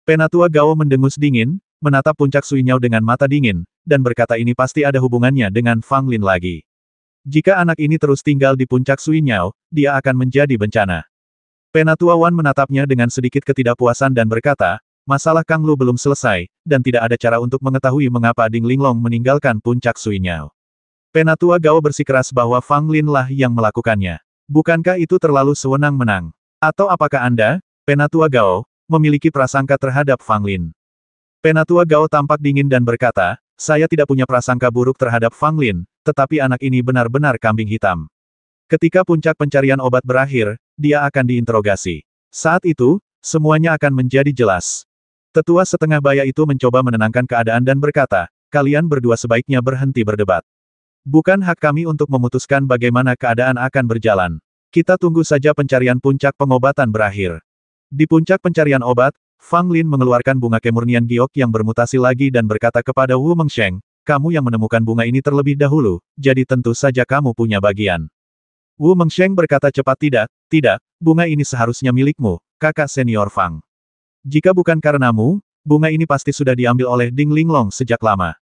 Penatua Gao mendengus dingin, menatap puncak Sui Nyao dengan mata dingin, dan berkata ini pasti ada hubungannya dengan Fang Lin lagi. Jika anak ini terus tinggal di puncak Sui Nyao, dia akan menjadi bencana. Penatua Wan menatapnya dengan sedikit ketidakpuasan dan berkata, masalah Kang Lu belum selesai, dan tidak ada cara untuk mengetahui mengapa Ding Linglong meninggalkan puncak Sui Nyao. Penatua Gao bersikeras bahwa Fang Lin lah yang melakukannya. Bukankah itu terlalu sewenang-menang? Atau apakah Anda, Penatua Gao, memiliki prasangka terhadap Fang Lin? Penatua Gao tampak dingin dan berkata, saya tidak punya prasangka buruk terhadap Fang Lin, tetapi anak ini benar-benar kambing hitam. Ketika puncak pencarian obat berakhir, dia akan diinterogasi. Saat itu, semuanya akan menjadi jelas. Tetua setengah baya itu mencoba menenangkan keadaan dan berkata, kalian berdua sebaiknya berhenti berdebat. Bukan hak kami untuk memutuskan bagaimana keadaan akan berjalan. Kita tunggu saja pencarian puncak pengobatan berakhir. Di puncak pencarian obat, Fang Lin mengeluarkan bunga kemurnian giok yang bermutasi lagi dan berkata kepada Wu Mengsheng, kamu yang menemukan bunga ini terlebih dahulu, jadi tentu saja kamu punya bagian. Wu Mengsheng berkata cepat tidak, bunga ini seharusnya milikmu, kakak senior Fang. Jika bukan karenamu, bunga ini pasti sudah diambil oleh Ding Linglong sejak lama.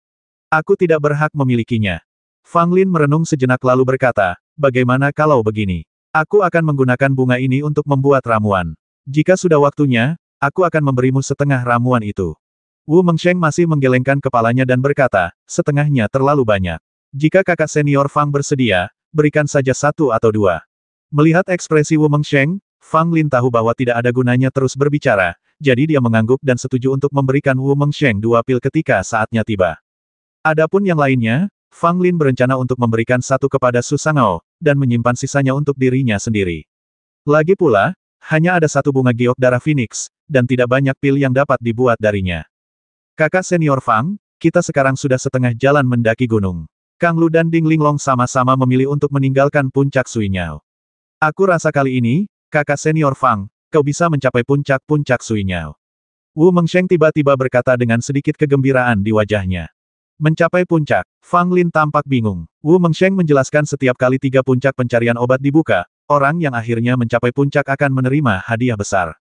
Aku tidak berhak memilikinya. Fang Lin merenung sejenak lalu berkata, bagaimana kalau begini? Aku akan menggunakan bunga ini untuk membuat ramuan. Jika sudah waktunya, aku akan memberimu setengah ramuan itu. Wu Mengsheng masih menggelengkan kepalanya dan berkata, setengahnya terlalu banyak. Jika kakak senior Fang bersedia, berikan saja satu atau dua. Melihat ekspresi Wu Mengsheng, Fang Lin tahu bahwa tidak ada gunanya terus berbicara, jadi dia mengangguk dan setuju untuk memberikan Wu Mengsheng 2 pil ketika saatnya tiba. Adapun yang lainnya, Fang Lin berencana untuk memberikan satu kepada Su Sangao, dan menyimpan sisanya untuk dirinya sendiri. Lagi pula, hanya ada satu bunga giok darah Phoenix, dan tidak banyak pil yang dapat dibuat darinya. Kakak senior Fang, kita sekarang sudah setengah jalan mendaki gunung. Kang Lu dan Ding Linglong sama-sama memilih untuk meninggalkan puncak Sui Nyao. Aku rasa kali ini, kakak senior Fang, kau bisa mencapai puncak-puncak Sui Nyao. Wu Mengsheng tiba-tiba berkata dengan sedikit kegembiraan di wajahnya. Mencapai puncak, Fang Lin tampak bingung. Wu Mengsheng menjelaskan setiap kali 3 puncak pencarian obat dibuka, orang yang akhirnya mencapai puncak akan menerima hadiah besar.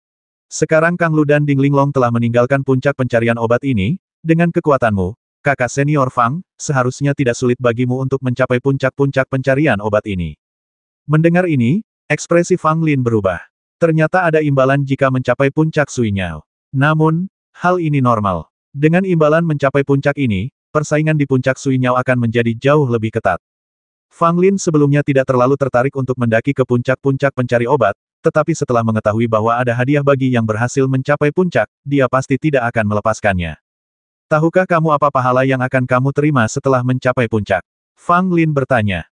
Sekarang Kang Lu dan Ding Linglong telah meninggalkan puncak pencarian obat ini, dengan kekuatanmu, kakak senior Fang, seharusnya tidak sulit bagimu untuk mencapai puncak-puncak pencarian obat ini. Mendengar ini, ekspresi Fang Lin berubah. Ternyata ada imbalan jika mencapai puncak Sui Nyao. Namun, hal ini normal. Dengan imbalan mencapai puncak ini, persaingan di puncak Sui Nyao akan menjadi jauh lebih ketat. Fang Lin sebelumnya tidak terlalu tertarik untuk mendaki ke puncak-puncak pencari obat, tetapi setelah mengetahui bahwa ada hadiah bagi yang berhasil mencapai puncak, dia pasti tidak akan melepaskannya. Tahukah kamu apa pahala yang akan kamu terima setelah mencapai puncak? Fang Lin bertanya.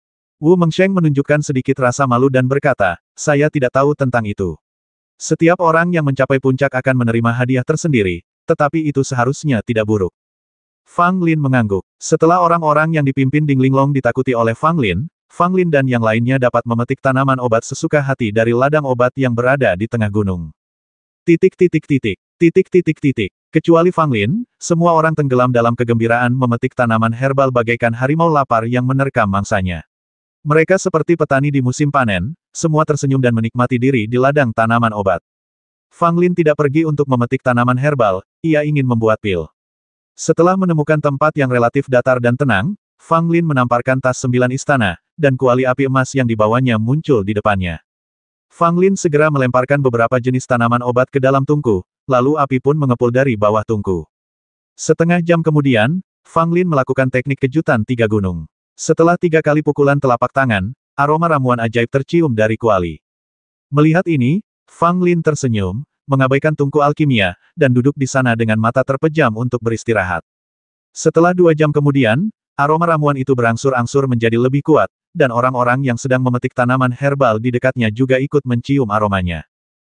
Wu Mengsheng menunjukkan sedikit rasa malu dan berkata, saya tidak tahu tentang itu. Setiap orang yang mencapai puncak akan menerima hadiah tersendiri, tetapi itu seharusnya tidak buruk. Fang Lin mengangguk. Setelah orang-orang yang dipimpin Ding Linglong ditakuti oleh Fang Lin dan yang lainnya dapat memetik tanaman obat sesuka hati dari ladang obat yang berada di tengah gunung. Kecuali Fang Lin, semua orang tenggelam dalam kegembiraan memetik tanaman herbal bagaikan harimau lapar yang menerkam mangsanya. Mereka seperti petani di musim panen, semua tersenyum dan menikmati diri di ladang tanaman obat. Fang Lin tidak pergi untuk memetik tanaman herbal, ia ingin membuat pil. Setelah menemukan tempat yang relatif datar dan tenang, Fang Lin menamparkan tas 9 istana, dan kuali api emas yang dibawanya muncul di depannya. Fang Lin segera melemparkan beberapa jenis tanaman obat ke dalam tungku, lalu api pun mengepul dari bawah tungku. Setengah jam kemudian, Fang Lin melakukan teknik kejutan 3 gunung. Setelah 3 kali pukulan telapak tangan, aroma ramuan ajaib tercium dari kuali. Melihat ini, Fang Lin tersenyum, mengabaikan tungku alkimia, dan duduk di sana dengan mata terpejam untuk beristirahat. Setelah 2 jam kemudian, aroma ramuan itu berangsur-angsur menjadi lebih kuat, dan orang-orang yang sedang memetik tanaman herbal di dekatnya juga ikut mencium aromanya.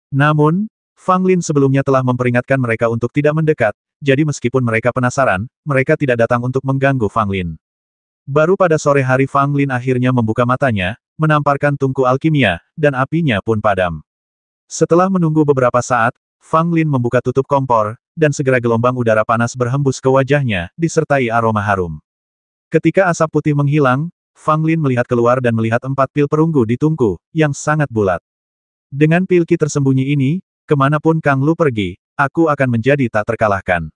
Namun, Fang Lin sebelumnya telah memperingatkan mereka untuk tidak mendekat, jadi meskipun mereka penasaran, mereka tidak datang untuk mengganggu Fang Lin. Baru pada sore hari Fang Lin akhirnya membuka matanya, menamparkan tungku alkimia, dan apinya pun padam. Setelah menunggu beberapa saat, Fang Lin membuka tutup kompor, dan segera gelombang udara panas berhembus ke wajahnya, disertai aroma harum. Ketika asap putih menghilang, Fang Lin melihat keluar dan melihat 4 pil perunggu di tungku, yang sangat bulat. Dengan pil ki tersembunyi ini, kemanapun Kang Lu pergi, aku akan menjadi tak terkalahkan.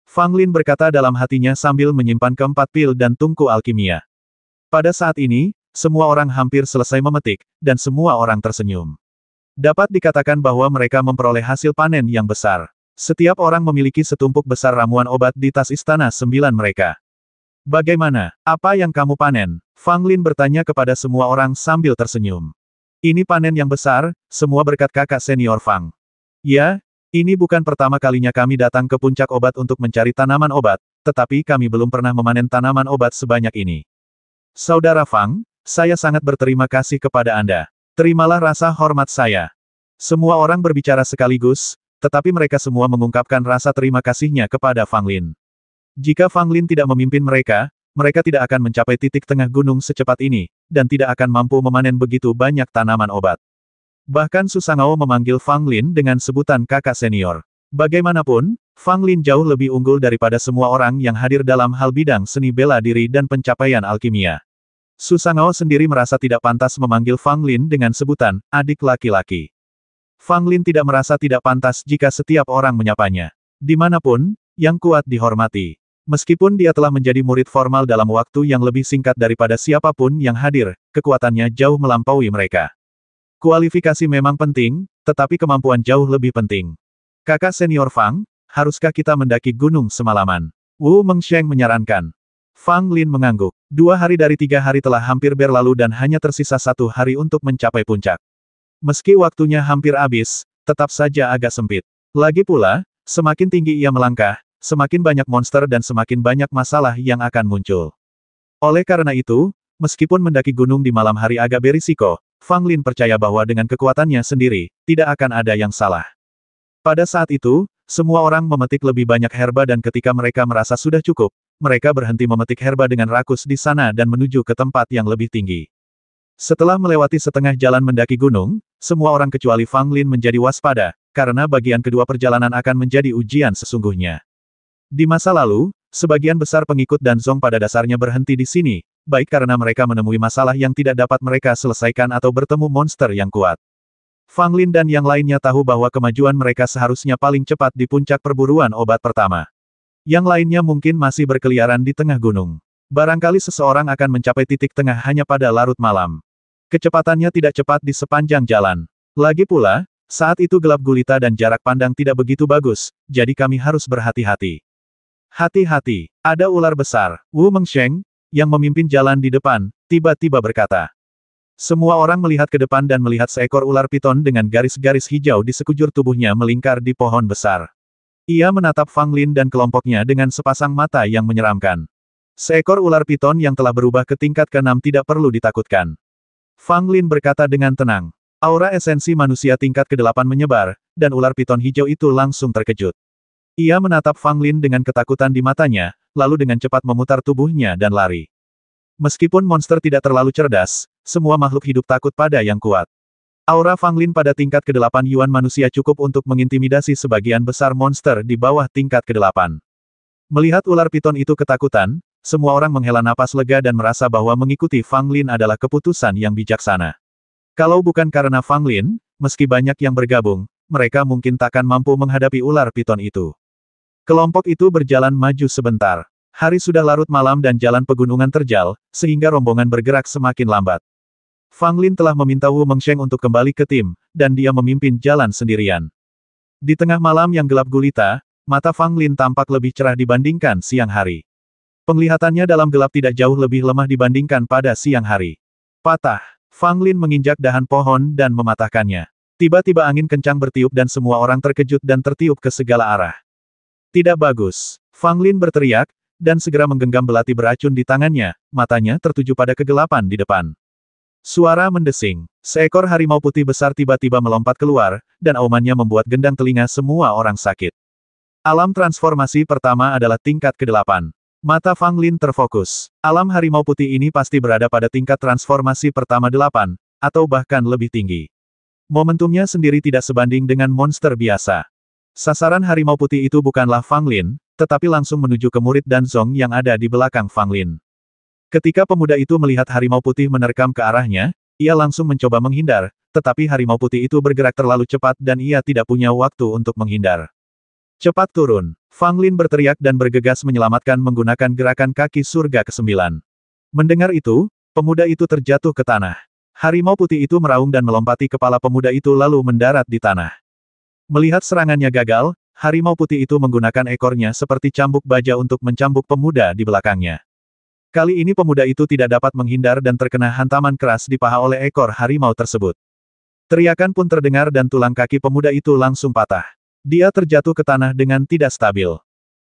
Fang Lin berkata dalam hatinya sambil menyimpan keempat pil dan tungku alkimia. Pada saat ini, semua orang hampir selesai memetik, dan semua orang tersenyum. Dapat dikatakan bahwa mereka memperoleh hasil panen yang besar. Setiap orang memiliki setumpuk besar ramuan obat di tas istana 9 mereka. Bagaimana? Apa yang kamu panen? Fang Lin bertanya kepada semua orang sambil tersenyum. Ini panen yang besar, semua berkat kakak senior Fang. Ya, ini bukan pertama kalinya kami datang ke puncak obat untuk mencari tanaman obat, tetapi kami belum pernah memanen tanaman obat sebanyak ini. Saudara Fang, saya sangat berterima kasih kepada Anda. Terimalah rasa hormat saya. Semua orang berbicara sekaligus, tetapi mereka semua mengungkapkan rasa terima kasihnya kepada Fang Lin. Jika Fang Lin tidak memimpin mereka, mereka tidak akan mencapai titik tengah gunung secepat ini, dan tidak akan mampu memanen begitu banyak tanaman obat. Bahkan Susangao memanggil Fang Lin dengan sebutan kakak senior. Bagaimanapun, Fang Lin jauh lebih unggul daripada semua orang yang hadir dalam hal bidang seni bela diri dan pencapaian alkimia. Susangao sendiri merasa tidak pantas memanggil Fang Lin dengan sebutan, adik laki-laki. Fang Lin tidak merasa tidak pantas jika setiap orang menyapanya. Dimanapun, yang kuat dihormati. Meskipun dia telah menjadi murid formal dalam waktu yang lebih singkat daripada siapapun yang hadir, kekuatannya jauh melampaui mereka. Kualifikasi memang penting, tetapi kemampuan jauh lebih penting. Kakak senior Fang, haruskah kita mendaki gunung semalaman? Wu Mengsheng menyarankan. Fang Lin mengangguk. 2 hari dari 3 hari telah hampir berlalu dan hanya tersisa 1 hari untuk mencapai puncak. Meski waktunya hampir habis, tetap saja agak sempit. Lagi pula, semakin tinggi ia melangkah, semakin banyak monster dan semakin banyak masalah yang akan muncul. Oleh karena itu, meskipun mendaki gunung di malam hari agak berisiko, Fang Lin percaya bahwa dengan kekuatannya sendiri, tidak akan ada yang salah. Pada saat itu, semua orang memetik lebih banyak herba dan ketika mereka merasa sudah cukup, mereka berhenti memetik herba dengan rakus di sana dan menuju ke tempat yang lebih tinggi. Setelah melewati setengah jalan mendaki gunung, semua orang kecuali Fang Lin menjadi waspada, karena bagian kedua perjalanan akan menjadi ujian sesungguhnya. Di masa lalu, sebagian besar pengikut dan Zong pada dasarnya berhenti di sini, baik karena mereka menemui masalah yang tidak dapat mereka selesaikan atau bertemu monster yang kuat. Fang Lin dan yang lainnya tahu bahwa kemajuan mereka seharusnya paling cepat di puncak perburuan obat pertama. Yang lainnya mungkin masih berkeliaran di tengah gunung. Barangkali seseorang akan mencapai titik tengah hanya pada larut malam. Kecepatannya tidak cepat di sepanjang jalan. Lagi pula, saat itu gelap gulita dan jarak pandang tidak begitu bagus, jadi kami harus berhati-hati. Hati-hati, ada ular besar. Wu Mengsheng, yang memimpin jalan di depan, tiba-tiba berkata. Semua orang melihat ke depan dan melihat seekor ular piton dengan garis-garis hijau di sekujur tubuhnya melingkar di pohon besar. Ia menatap Fang Lin dan kelompoknya dengan sepasang mata yang menyeramkan. Seekor ular piton yang telah berubah ke tingkat ke-6 tidak perlu ditakutkan. Fang Lin berkata dengan tenang. Aura esensi manusia tingkat ke-8 menyebar, dan ular piton hijau itu langsung terkejut. Ia menatap Fang Lin dengan ketakutan di matanya, lalu dengan cepat memutar tubuhnya dan lari. Meskipun monster tidak terlalu cerdas, semua makhluk hidup takut pada yang kuat. Aura Fang Lin pada tingkat ke-8 Yuan manusia cukup untuk mengintimidasi sebagian besar monster di bawah tingkat ke-8. Melihat ular piton itu ketakutan, semua orang menghela napas lega dan merasa bahwa mengikuti Fang Lin adalah keputusan yang bijaksana. Kalau bukan karena Fang Lin, meski banyak yang bergabung, mereka mungkin takkan mampu menghadapi ular piton itu. Kelompok itu berjalan maju sebentar. Hari sudah larut malam dan jalan pegunungan terjal, sehingga rombongan bergerak semakin lambat. Fang Lin telah meminta Wu Mengsheng untuk kembali ke tim, dan dia memimpin jalan sendirian. Di tengah malam yang gelap gulita, mata Fang Lin tampak lebih cerah dibandingkan siang hari. Penglihatannya dalam gelap tidak jauh lebih lemah dibandingkan pada siang hari. Patah. Fang Lin menginjak dahan pohon dan mematahkannya. Tiba-tiba angin kencang bertiup dan semua orang terkejut dan tertiup ke segala arah. Tidak bagus. Fang Lin berteriak, dan segera menggenggam belati beracun di tangannya, matanya tertuju pada kegelapan di depan. Suara mendesing. Seekor harimau putih besar tiba-tiba melompat keluar, dan aumannya membuat gendang telinga semua orang sakit. Alam transformasi pertama adalah tingkat ke-8. Mata Fang Lin terfokus. Alam harimau putih ini pasti berada pada tingkat transformasi pertama 8, atau bahkan lebih tinggi. Momentumnya sendiri tidak sebanding dengan monster biasa. Sasaran harimau putih itu bukanlah Fang Lin, tetapi langsung menuju ke murid dan Zong yang ada di belakang Fang Lin. Ketika pemuda itu melihat harimau putih menerkam ke arahnya, ia langsung mencoba menghindar, tetapi harimau putih itu bergerak terlalu cepat dan ia tidak punya waktu untuk menghindar. Cepat turun! Fang Lin berteriak dan bergegas menyelamatkan menggunakan gerakan kaki surga ke-9. Mendengar itu, pemuda itu terjatuh ke tanah. Harimau putih itu meraung dan melompati kepala pemuda itu lalu mendarat di tanah. Melihat serangannya gagal, harimau putih itu menggunakan ekornya seperti cambuk baja untuk mencambuk pemuda di belakangnya. Kali ini pemuda itu tidak dapat menghindar dan terkena hantaman keras di paha oleh ekor harimau tersebut. Teriakan pun terdengar dan tulang kaki pemuda itu langsung patah. Dia terjatuh ke tanah dengan tidak stabil.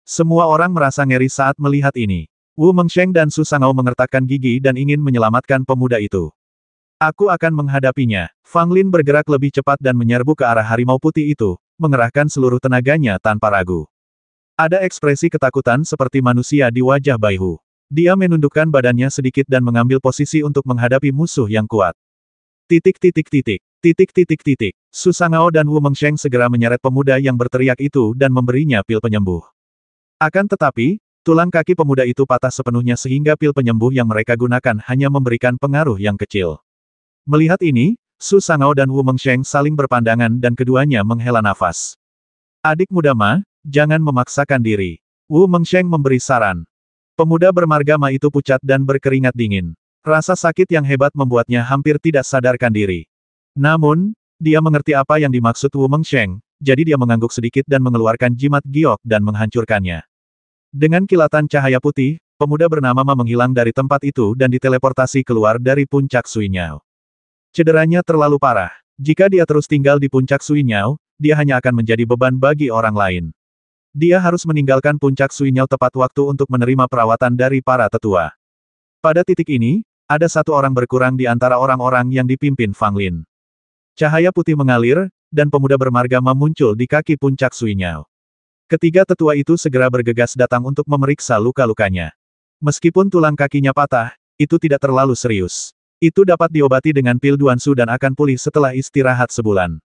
Semua orang merasa ngeri saat melihat ini. Wu Mengsheng dan Su Sangao mengertakkan gigi dan ingin menyelamatkan pemuda itu. Aku akan menghadapinya. Fang Lin bergerak lebih cepat dan menyerbu ke arah harimau putih itu, mengerahkan seluruh tenaganya tanpa ragu. Ada ekspresi ketakutan seperti manusia di wajah Bai Hu. Dia menundukkan badannya sedikit dan mengambil posisi untuk menghadapi musuh yang kuat. Titik. Su Sangao dan Wu Mengsheng segera menyeret pemuda yang berteriak itu dan memberinya pil penyembuh. Akan tetapi, tulang kaki pemuda itu patah sepenuhnya sehingga pil penyembuh yang mereka gunakan hanya memberikan pengaruh yang kecil. Melihat ini, Su Sangao dan Wu Mengsheng saling berpandangan dan keduanya menghela nafas. Adik muda Ma, jangan memaksakan diri. Wu Mengsheng memberi saran. Pemuda bermarga Ma itu pucat dan berkeringat dingin. Rasa sakit yang hebat membuatnya hampir tidak sadarkan diri. Namun, dia mengerti apa yang dimaksud Wu Mengsheng, jadi dia mengangguk sedikit dan mengeluarkan jimat giok dan menghancurkannya. Dengan kilatan cahaya putih, pemuda bernama Ma menghilang dari tempat itu dan diteleportasi keluar dari puncak Suinyao. Cederanya terlalu parah. Jika dia terus tinggal di puncak Suinyao, dia hanya akan menjadi beban bagi orang lain. Dia harus meninggalkan puncak Suinyao tepat waktu untuk menerima perawatan dari para tetua. Pada titik ini, ada satu orang berkurang di antara orang-orang yang dipimpin Fang Lin. Cahaya putih mengalir, dan pemuda bermarga Ma muncul di kaki puncak Suinyao. Ketiga tetua itu segera bergegas datang untuk memeriksa luka-lukanya. Meskipun tulang kakinya patah, itu tidak terlalu serius. Itu dapat diobati dengan pil Duansu dan akan pulih setelah istirahat sebulan.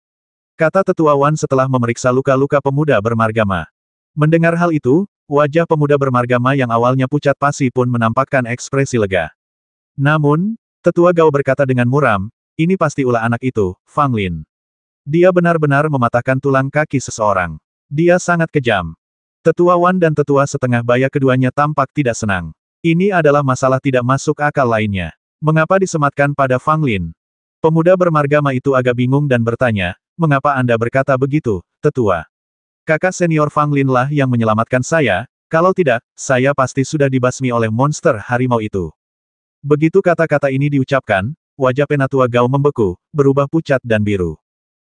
Kata tetua Wan setelah memeriksa luka-luka pemuda bermarga Ma. Mendengar hal itu, wajah pemuda bermarga Ma yang awalnya pucat pasi pun menampakkan ekspresi lega. Namun, tetua Gao berkata dengan muram, ini pasti ulah anak itu, Fang Lin. Dia benar-benar mematahkan tulang kaki seseorang. Dia sangat kejam. Tetua Wan dan tetua setengah baya keduanya tampak tidak senang. Ini adalah masalah tidak masuk akal lainnya. Mengapa disematkan pada Fang Lin? Pemuda bermarga Ma itu agak bingung dan bertanya, mengapa Anda berkata begitu, tetua? Kakak senior Fang Lin lah yang menyelamatkan saya, kalau tidak, saya pasti sudah dibasmi oleh monster harimau itu. Begitu kata-kata ini diucapkan, wajah Penatua Gao membeku, berubah pucat dan biru.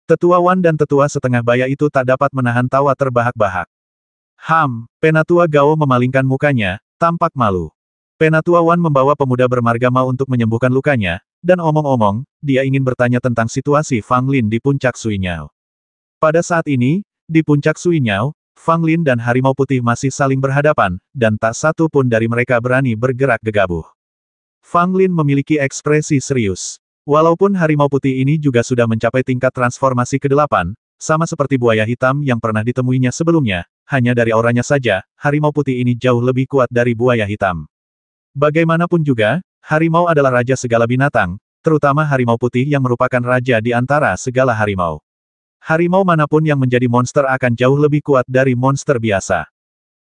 Tetua Wan dan tetua setengah baya itu tak dapat menahan tawa terbahak-bahak. Penatua Gao memalingkan mukanya, tampak malu. Penatua Wan membawa pemuda bermarga Ma untuk menyembuhkan lukanya, dan omong-omong, dia ingin bertanya tentang situasi Fang Lin di puncak Suinyao. Pada saat ini, di puncak Suinyao, Fang Lin dan harimau putih masih saling berhadapan, dan tak satu pun dari mereka berani bergerak gegabah. Fang Lin memiliki ekspresi serius. Walaupun harimau putih ini juga sudah mencapai tingkat transformasi ke-8, sama seperti buaya hitam yang pernah ditemuinya sebelumnya, hanya dari auranya saja, harimau putih ini jauh lebih kuat dari buaya hitam. Bagaimanapun juga, harimau adalah raja segala binatang, terutama harimau putih yang merupakan raja di antara segala harimau. Harimau manapun yang menjadi monster akan jauh lebih kuat dari monster biasa.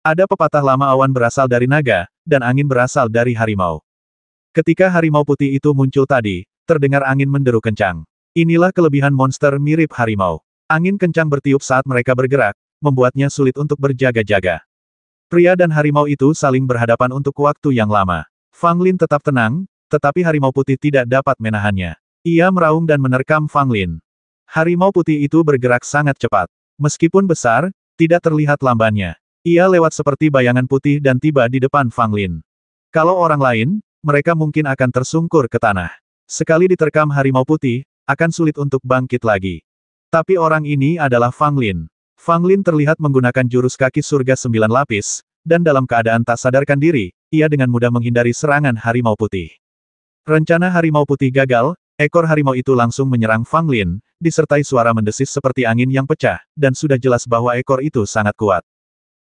Ada pepatah lama awan berasal dari naga, dan angin berasal dari harimau. Ketika harimau putih itu muncul tadi, terdengar angin menderu kencang. Inilah kelebihan monster mirip harimau. Angin kencang bertiup saat mereka bergerak, membuatnya sulit untuk berjaga-jaga. Pria dan harimau itu saling berhadapan untuk waktu yang lama. Fang Lin tetap tenang, tetapi harimau putih tidak dapat menahannya. Ia meraung dan menerkam Fang Lin. Harimau putih itu bergerak sangat cepat. Meskipun besar, tidak terlihat lambannya. Ia lewat seperti bayangan putih dan tiba di depan Fang Lin. Kalau orang lain, mereka mungkin akan tersungkur ke tanah. Sekali diterkam harimau putih, akan sulit untuk bangkit lagi. Tapi orang ini adalah Fang Lin. Fang Lin terlihat menggunakan jurus kaki surga 9 lapis, dan dalam keadaan tak sadarkan diri, ia dengan mudah menghindari serangan harimau putih. Rencana harimau putih gagal, ekor harimau itu langsung menyerang Fang Lin, disertai suara mendesis seperti angin yang pecah, dan sudah jelas bahwa ekor itu sangat kuat.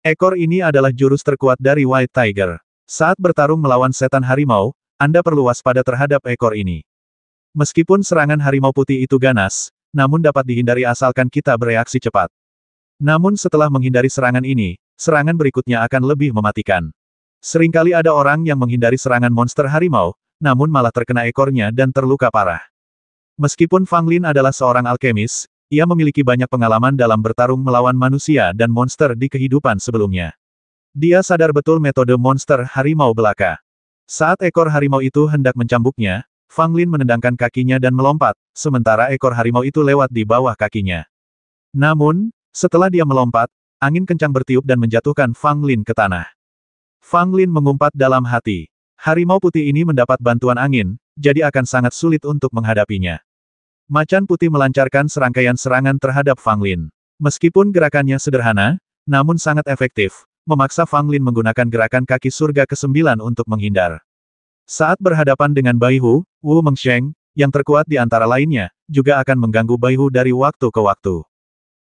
Ekor ini adalah jurus terkuat dari White Tiger. Saat bertarung melawan setan harimau, Anda perlu waspada terhadap ekor ini. Meskipun serangan harimau putih itu ganas, namun dapat dihindari asalkan kita bereaksi cepat. Namun setelah menghindari serangan ini, serangan berikutnya akan lebih mematikan. Seringkali ada orang yang menghindari serangan monster harimau, namun malah terkena ekornya dan terluka parah. Meskipun Fang Lin adalah seorang alkemis, ia memiliki banyak pengalaman dalam bertarung melawan manusia dan monster di kehidupan sebelumnya. Dia sadar betul metode monster harimau belaka. Saat ekor harimau itu hendak mencambuknya, Fang Lin menendangkan kakinya dan melompat, sementara ekor harimau itu lewat di bawah kakinya. Namun, setelah dia melompat, angin kencang bertiup dan menjatuhkan Fang Lin ke tanah. Fang Lin mengumpat dalam hati. Harimau putih ini mendapat bantuan angin, jadi akan sangat sulit untuk menghadapinya. Macan putih melancarkan serangkaian serangan terhadap Fang Lin. Meskipun gerakannya sederhana, namun sangat efektif, memaksa Fang Lin menggunakan gerakan kaki surga ke-9 untuk menghindar. Saat berhadapan dengan Baihu, Wu Mengsheng, yang terkuat di antara lainnya, juga akan mengganggu Baihu dari waktu ke waktu.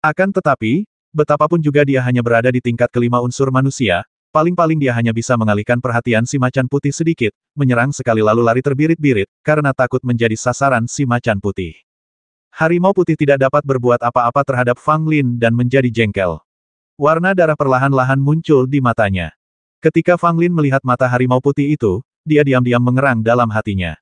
Akan tetapi, betapapun juga dia hanya berada di tingkat kelima unsur manusia, paling-paling dia hanya bisa mengalihkan perhatian si macan putih sedikit, menyerang sekali lalu lari terbirit-birit, karena takut menjadi sasaran si macan putih. Harimau putih tidak dapat berbuat apa-apa terhadap Fang Lin dan menjadi jengkel. Warna darah perlahan-lahan muncul di matanya. Ketika Fang Lin melihat mata harimau putih itu, dia diam-diam mengerang dalam hatinya.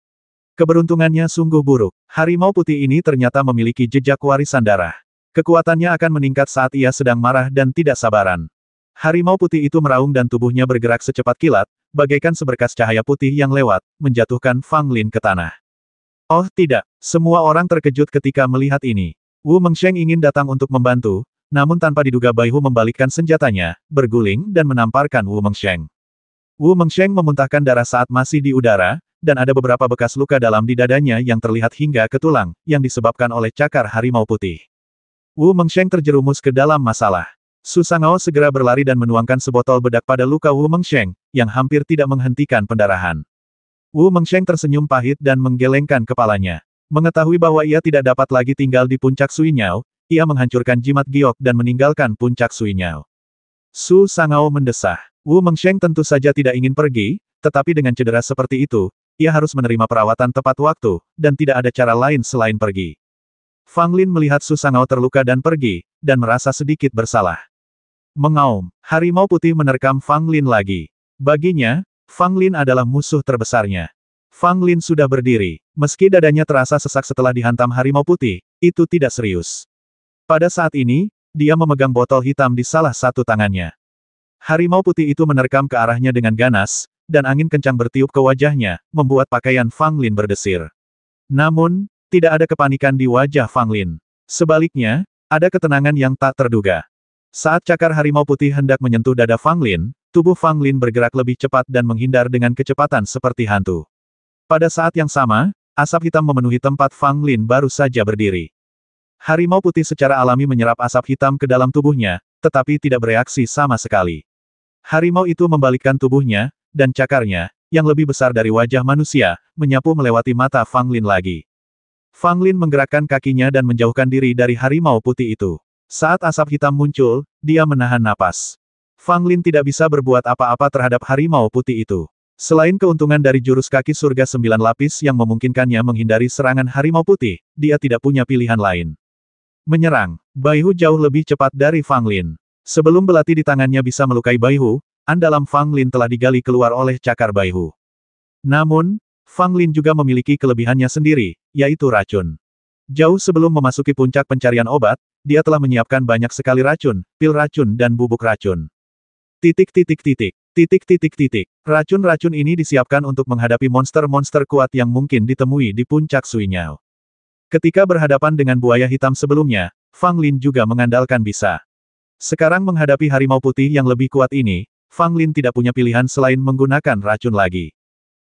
Keberuntungannya sungguh buruk. Harimau putih ini ternyata memiliki jejak warisan darah. Kekuatannya akan meningkat saat ia sedang marah dan tidak sabaran. Harimau putih itu meraung dan tubuhnya bergerak secepat kilat, bagaikan seberkas cahaya putih yang lewat, menjatuhkan Fang Lin ke tanah. Oh tidak, semua orang terkejut ketika melihat ini. Wu Mengsheng ingin datang untuk membantu, namun tanpa diduga Baihu membalikkan senjatanya, berguling dan menamparkan Wu Mengsheng. Wu Mengsheng memuntahkan darah saat masih di udara, dan ada beberapa bekas luka dalam di dadanya yang terlihat hingga ke tulang, yang disebabkan oleh cakar harimau putih. Wu Mengsheng terjerumus ke dalam masalah. Su Sangao segera berlari dan menuangkan sebotol bedak pada luka Wu Mengsheng, yang hampir tidak menghentikan pendarahan. Wu Mengsheng tersenyum pahit dan menggelengkan kepalanya. Mengetahui bahwa ia tidak dapat lagi tinggal di puncak Suinyao, ia menghancurkan jimat giok dan meninggalkan puncak Suinyao. Su Sangao mendesah. Wu Mengsheng tentu saja tidak ingin pergi, tetapi dengan cedera seperti itu, ia harus menerima perawatan tepat waktu, dan tidak ada cara lain selain pergi. Fang Lin melihat Su Sangao terluka dan pergi, dan merasa sedikit bersalah. Mengaum, harimau putih menerkam Fang Lin lagi. Baginya, Fang Lin adalah musuh terbesarnya. Fang Lin sudah berdiri, meski dadanya terasa sesak setelah dihantam harimau putih, itu tidak serius. Pada saat ini, dia memegang botol hitam di salah satu tangannya. Harimau putih itu menerkam ke arahnya dengan ganas, dan angin kencang bertiup ke wajahnya, membuat pakaian Fang Lin berdesir. Namun, tidak ada kepanikan di wajah Fang Lin. Sebaliknya, ada ketenangan yang tak terduga. Saat cakar harimau putih hendak menyentuh dada Fang Lin, tubuh Fang Lin bergerak lebih cepat dan menghindar dengan kecepatan seperti hantu. Pada saat yang sama, asap hitam memenuhi tempat Fang Lin baru saja berdiri. Harimau putih secara alami menyerap asap hitam ke dalam tubuhnya, tetapi tidak bereaksi sama sekali. Harimau itu membalikkan tubuhnya, dan cakarnya, yang lebih besar dari wajah manusia, menyapu melewati mata Fang Lin lagi. Fang Lin menggerakkan kakinya dan menjauhkan diri dari harimau putih itu. Saat asap hitam muncul, dia menahan napas. Fang Lin tidak bisa berbuat apa-apa terhadap harimau putih itu. Selain keuntungan dari jurus kaki surga 9 lapis yang memungkinkannya menghindari serangan harimau putih, dia tidak punya pilihan lain. Menyerang, Baihu jauh lebih cepat dari Fang Lin. Sebelum belati di tangannya bisa melukai Baihu, andalam Fang Lin telah digali keluar oleh cakar Baihu. Namun, Fang Lin juga memiliki kelebihannya sendiri, yaitu racun. Jauh sebelum memasuki puncak pencarian obat, dia telah menyiapkan banyak sekali racun, pil racun dan bubuk racun. Racun-racun ini disiapkan untuk menghadapi monster-monster kuat yang mungkin ditemui di puncak Suinyao. Ketika berhadapan dengan buaya hitam sebelumnya, Fang Lin juga mengandalkan bisa. Sekarang menghadapi harimau putih yang lebih kuat ini, Fang Lin tidak punya pilihan selain menggunakan racun lagi.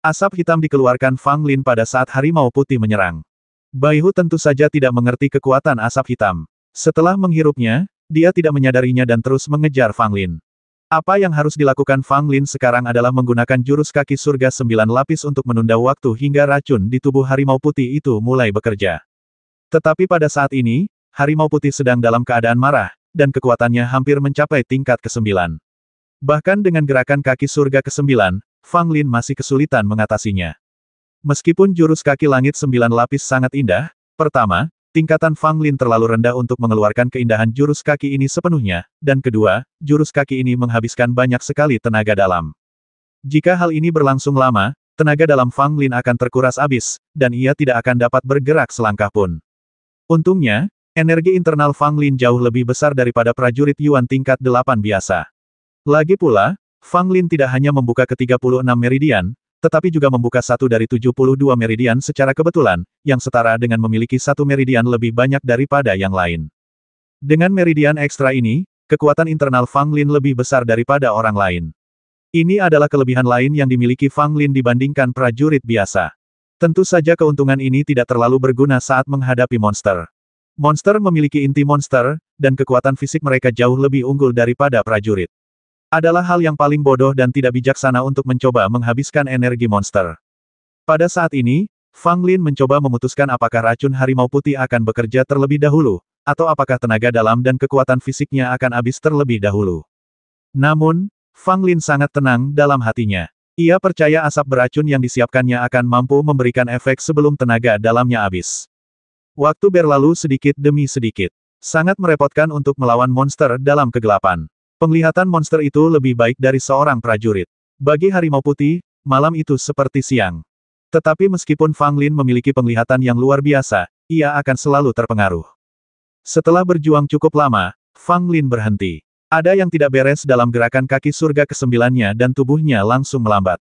Asap hitam dikeluarkan Fang Lin pada saat harimau putih menyerang. Baihu tentu saja tidak mengerti kekuatan asap hitam. Setelah menghirupnya, dia tidak menyadarinya dan terus mengejar Fang Lin. Apa yang harus dilakukan Fang Lin sekarang adalah menggunakan jurus kaki surga 9 lapis untuk menunda waktu hingga racun di tubuh harimau putih itu mulai bekerja. Tetapi pada saat ini, harimau putih sedang dalam keadaan marah, dan kekuatannya hampir mencapai tingkat ke-9. Bahkan dengan gerakan kaki surga ke-9, Fang Lin masih kesulitan mengatasinya. Meskipun jurus kaki langit 9 lapis sangat indah, pertama, tingkatan Fang Lin terlalu rendah untuk mengeluarkan keindahan jurus kaki ini sepenuhnya, dan kedua, jurus kaki ini menghabiskan banyak sekali tenaga dalam. Jika hal ini berlangsung lama, tenaga dalam Fang Lin akan terkuras habis, dan ia tidak akan dapat bergerak selangkah pun. Untungnya, energi internal Fang Lin jauh lebih besar daripada prajurit Yuan tingkat 8 biasa. Lagi pula, Fang Lin tidak hanya membuka ke-36 meridian, tetapi juga membuka satu dari 72 meridian secara kebetulan, yang setara dengan memiliki satu meridian lebih banyak daripada yang lain. Dengan meridian ekstra ini, kekuatan internal Fang Lin lebih besar daripada orang lain. Ini adalah kelebihan lain yang dimiliki Fang Lin dibandingkan prajurit biasa. Tentu saja keuntungan ini tidak terlalu berguna saat menghadapi monster. Monster memiliki inti monster, dan kekuatan fisik mereka jauh lebih unggul daripada prajurit. Adalah hal yang paling bodoh dan tidak bijaksana untuk mencoba menghabiskan energi monster. Pada saat ini, Fang Lin mencoba memutuskan apakah racun harimau putih akan bekerja terlebih dahulu, atau apakah tenaga dalam dan kekuatan fisiknya akan habis terlebih dahulu. Namun, Fang Lin sangat tenang dalam hatinya. Ia percaya asap beracun yang disiapkannya akan mampu memberikan efek sebelum tenaga dalamnya habis. Waktu berlalu sedikit demi sedikit. Sangat merepotkan untuk melawan monster dalam kegelapan. Penglihatan monster itu lebih baik dari seorang prajurit. Bagi harimau putih, malam itu seperti siang. Tetapi meskipun Fang Lin memiliki penglihatan yang luar biasa, ia akan selalu terpengaruh. Setelah berjuang cukup lama, Fang Lin berhenti. Ada yang tidak beres dalam gerakan kaki surga ke-9-nya dan tubuhnya langsung melambat.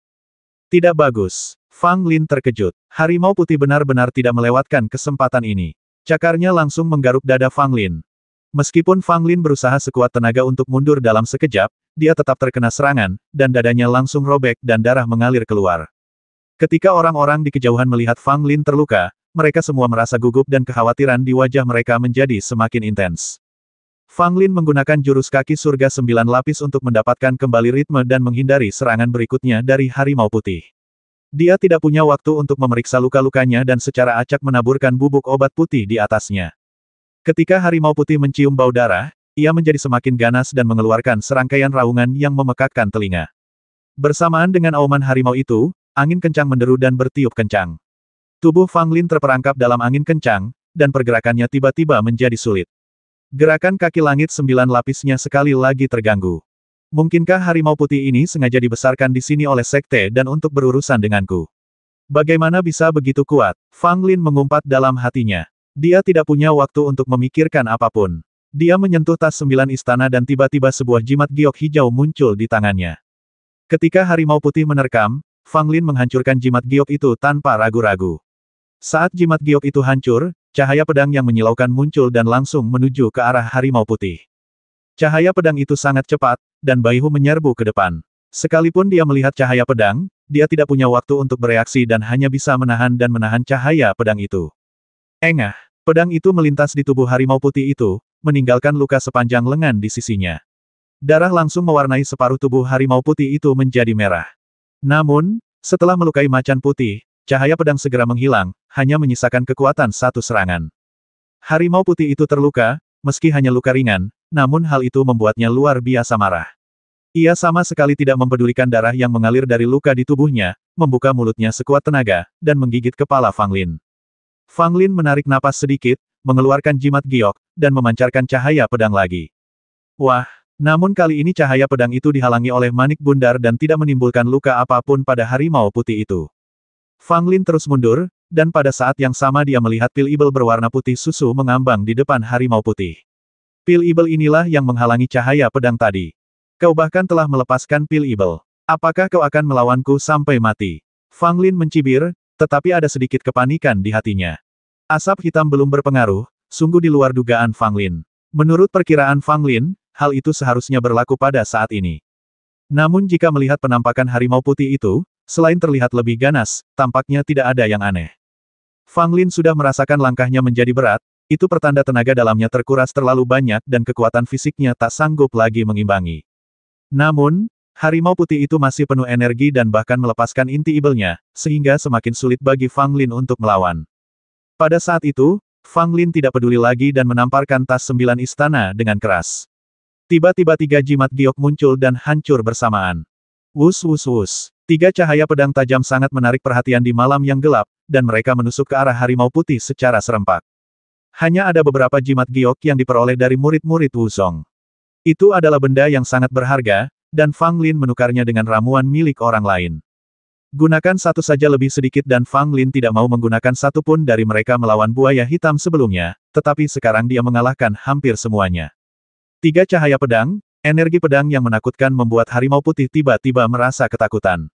Tidak bagus. Fang Lin terkejut. Harimau putih benar-benar tidak melewatkan kesempatan ini. Cakarnya langsung menggaruk dada Fang Lin. Meskipun Fang Lin berusaha sekuat tenaga untuk mundur dalam sekejap, dia tetap terkena serangan, dan dadanya langsung robek dan darah mengalir keluar. Ketika orang-orang di kejauhan melihat Fang Lin terluka, mereka semua merasa gugup dan kekhawatiran di wajah mereka menjadi semakin intens. Fang Lin menggunakan jurus kaki surga 9 lapis untuk mendapatkan kembali ritme dan menghindari serangan berikutnya dari harimau putih. Dia tidak punya waktu untuk memeriksa luka-lukanya dan secara acak menaburkan bubuk obat putih di atasnya. Ketika harimau putih mencium bau darah, ia menjadi semakin ganas dan mengeluarkan serangkaian raungan yang memekakkan telinga. Bersamaan dengan auman harimau itu, angin kencang menderu dan bertiup kencang. Tubuh Fang Lin terperangkap dalam angin kencang, dan pergerakannya tiba-tiba menjadi sulit. Gerakan kaki langit 9 lapisnya sekali lagi terganggu. Mungkinkah harimau putih ini sengaja dibesarkan di sini oleh sekte dan untuk berurusan denganku? Bagaimana bisa begitu kuat? Fang Lin mengumpat dalam hatinya. Dia tidak punya waktu untuk memikirkan apapun. Dia menyentuh tas 9 istana dan tiba-tiba sebuah jimat giok hijau muncul di tangannya. Ketika harimau putih menerkam, Fang Lin menghancurkan jimat giok itu tanpa ragu-ragu. Saat jimat giok itu hancur, cahaya pedang yang menyilaukan muncul dan langsung menuju ke arah harimau putih. Cahaya pedang itu sangat cepat, dan Baihu menyerbu ke depan. Sekalipun dia melihat cahaya pedang, dia tidak punya waktu untuk bereaksi dan hanya bisa menahan cahaya pedang itu. Engah! Pedang itu melintas di tubuh harimau putih itu, meninggalkan luka sepanjang lengan di sisinya. Darah langsung mewarnai separuh tubuh harimau putih itu menjadi merah. Namun, setelah melukai macan putih, cahaya pedang segera menghilang, hanya menyisakan kekuatan satu serangan. Harimau putih itu terluka, meski hanya luka ringan, namun hal itu membuatnya luar biasa marah. Ia sama sekali tidak mempedulikan darah yang mengalir dari luka di tubuhnya, membuka mulutnya sekuat tenaga, dan menggigit kepala Fang Lin. Fang Lin menarik napas sedikit, mengeluarkan jimat giok, dan memancarkan cahaya pedang lagi. Wah! Namun kali ini cahaya pedang itu dihalangi oleh manik bundar dan tidak menimbulkan luka apapun pada harimau putih itu. Fang Lin terus mundur, dan pada saat yang sama dia melihat pil ibel berwarna putih susu mengambang di depan harimau putih. Pil ibel inilah yang menghalangi cahaya pedang tadi. Kau bahkan telah melepaskan pil ibel. Apakah kau akan melawanku sampai mati? Fang Lin mencibir, tetapi ada sedikit kepanikan di hatinya. Asap hitam belum berpengaruh, sungguh di luar dugaan Fang Lin. Menurut perkiraan Fang Lin, hal itu seharusnya berlaku pada saat ini. Namun jika melihat penampakan harimau putih itu, selain terlihat lebih ganas, tampaknya tidak ada yang aneh. Fang Lin sudah merasakan langkahnya menjadi berat, itu pertanda tenaga dalamnya terkuras terlalu banyak dan kekuatan fisiknya tak sanggup lagi mengimbangi. Namun, harimau putih itu masih penuh energi dan bahkan melepaskan inti ibelnya, sehingga semakin sulit bagi Fang Lin untuk melawan. Pada saat itu, Fang Lin tidak peduli lagi dan menamparkan tas 9 istana dengan keras. Tiba-tiba 3 jimat giok muncul dan hancur bersamaan. Wus wus wus. Tiga cahaya pedang tajam sangat menarik perhatian di malam yang gelap, dan mereka menusuk ke arah harimau putih secara serempak. Hanya ada beberapa jimat giok yang diperoleh dari murid-murid Wuzong. Itu adalah benda yang sangat berharga, dan Fang Lin menukarnya dengan ramuan milik orang lain. Gunakan satu saja lebih sedikit dan Fang Lin tidak mau menggunakan satu pun dari mereka melawan buaya hitam sebelumnya, tetapi sekarang dia mengalahkan hampir semuanya. Tiga cahaya pedang, energi pedang yang menakutkan membuat harimau putih tiba-tiba merasa ketakutan.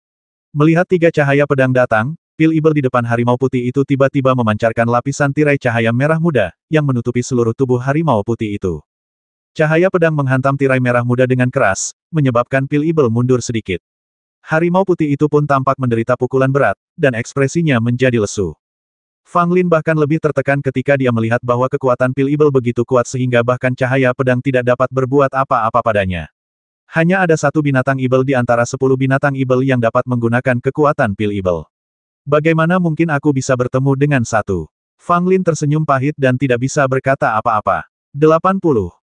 Melihat tiga cahaya pedang datang, pil Ibel di depan harimau putih itu tiba-tiba memancarkan lapisan tirai cahaya merah muda, yang menutupi seluruh tubuh harimau putih itu. Cahaya pedang menghantam tirai merah muda dengan keras, menyebabkan pil Ibel mundur sedikit. Harimau putih itu pun tampak menderita pukulan berat, dan ekspresinya menjadi lesu. Fang Lin bahkan lebih tertekan ketika dia melihat bahwa kekuatan pil Ibel begitu kuat sehingga bahkan cahaya pedang tidak dapat berbuat apa-apa padanya. Hanya ada satu binatang Ibel di antara 10 binatang Ibel yang dapat menggunakan kekuatan pil Ibel. Bagaimana mungkin aku bisa bertemu dengan satu? Fang Lin tersenyum pahit dan tidak bisa berkata apa-apa. 80.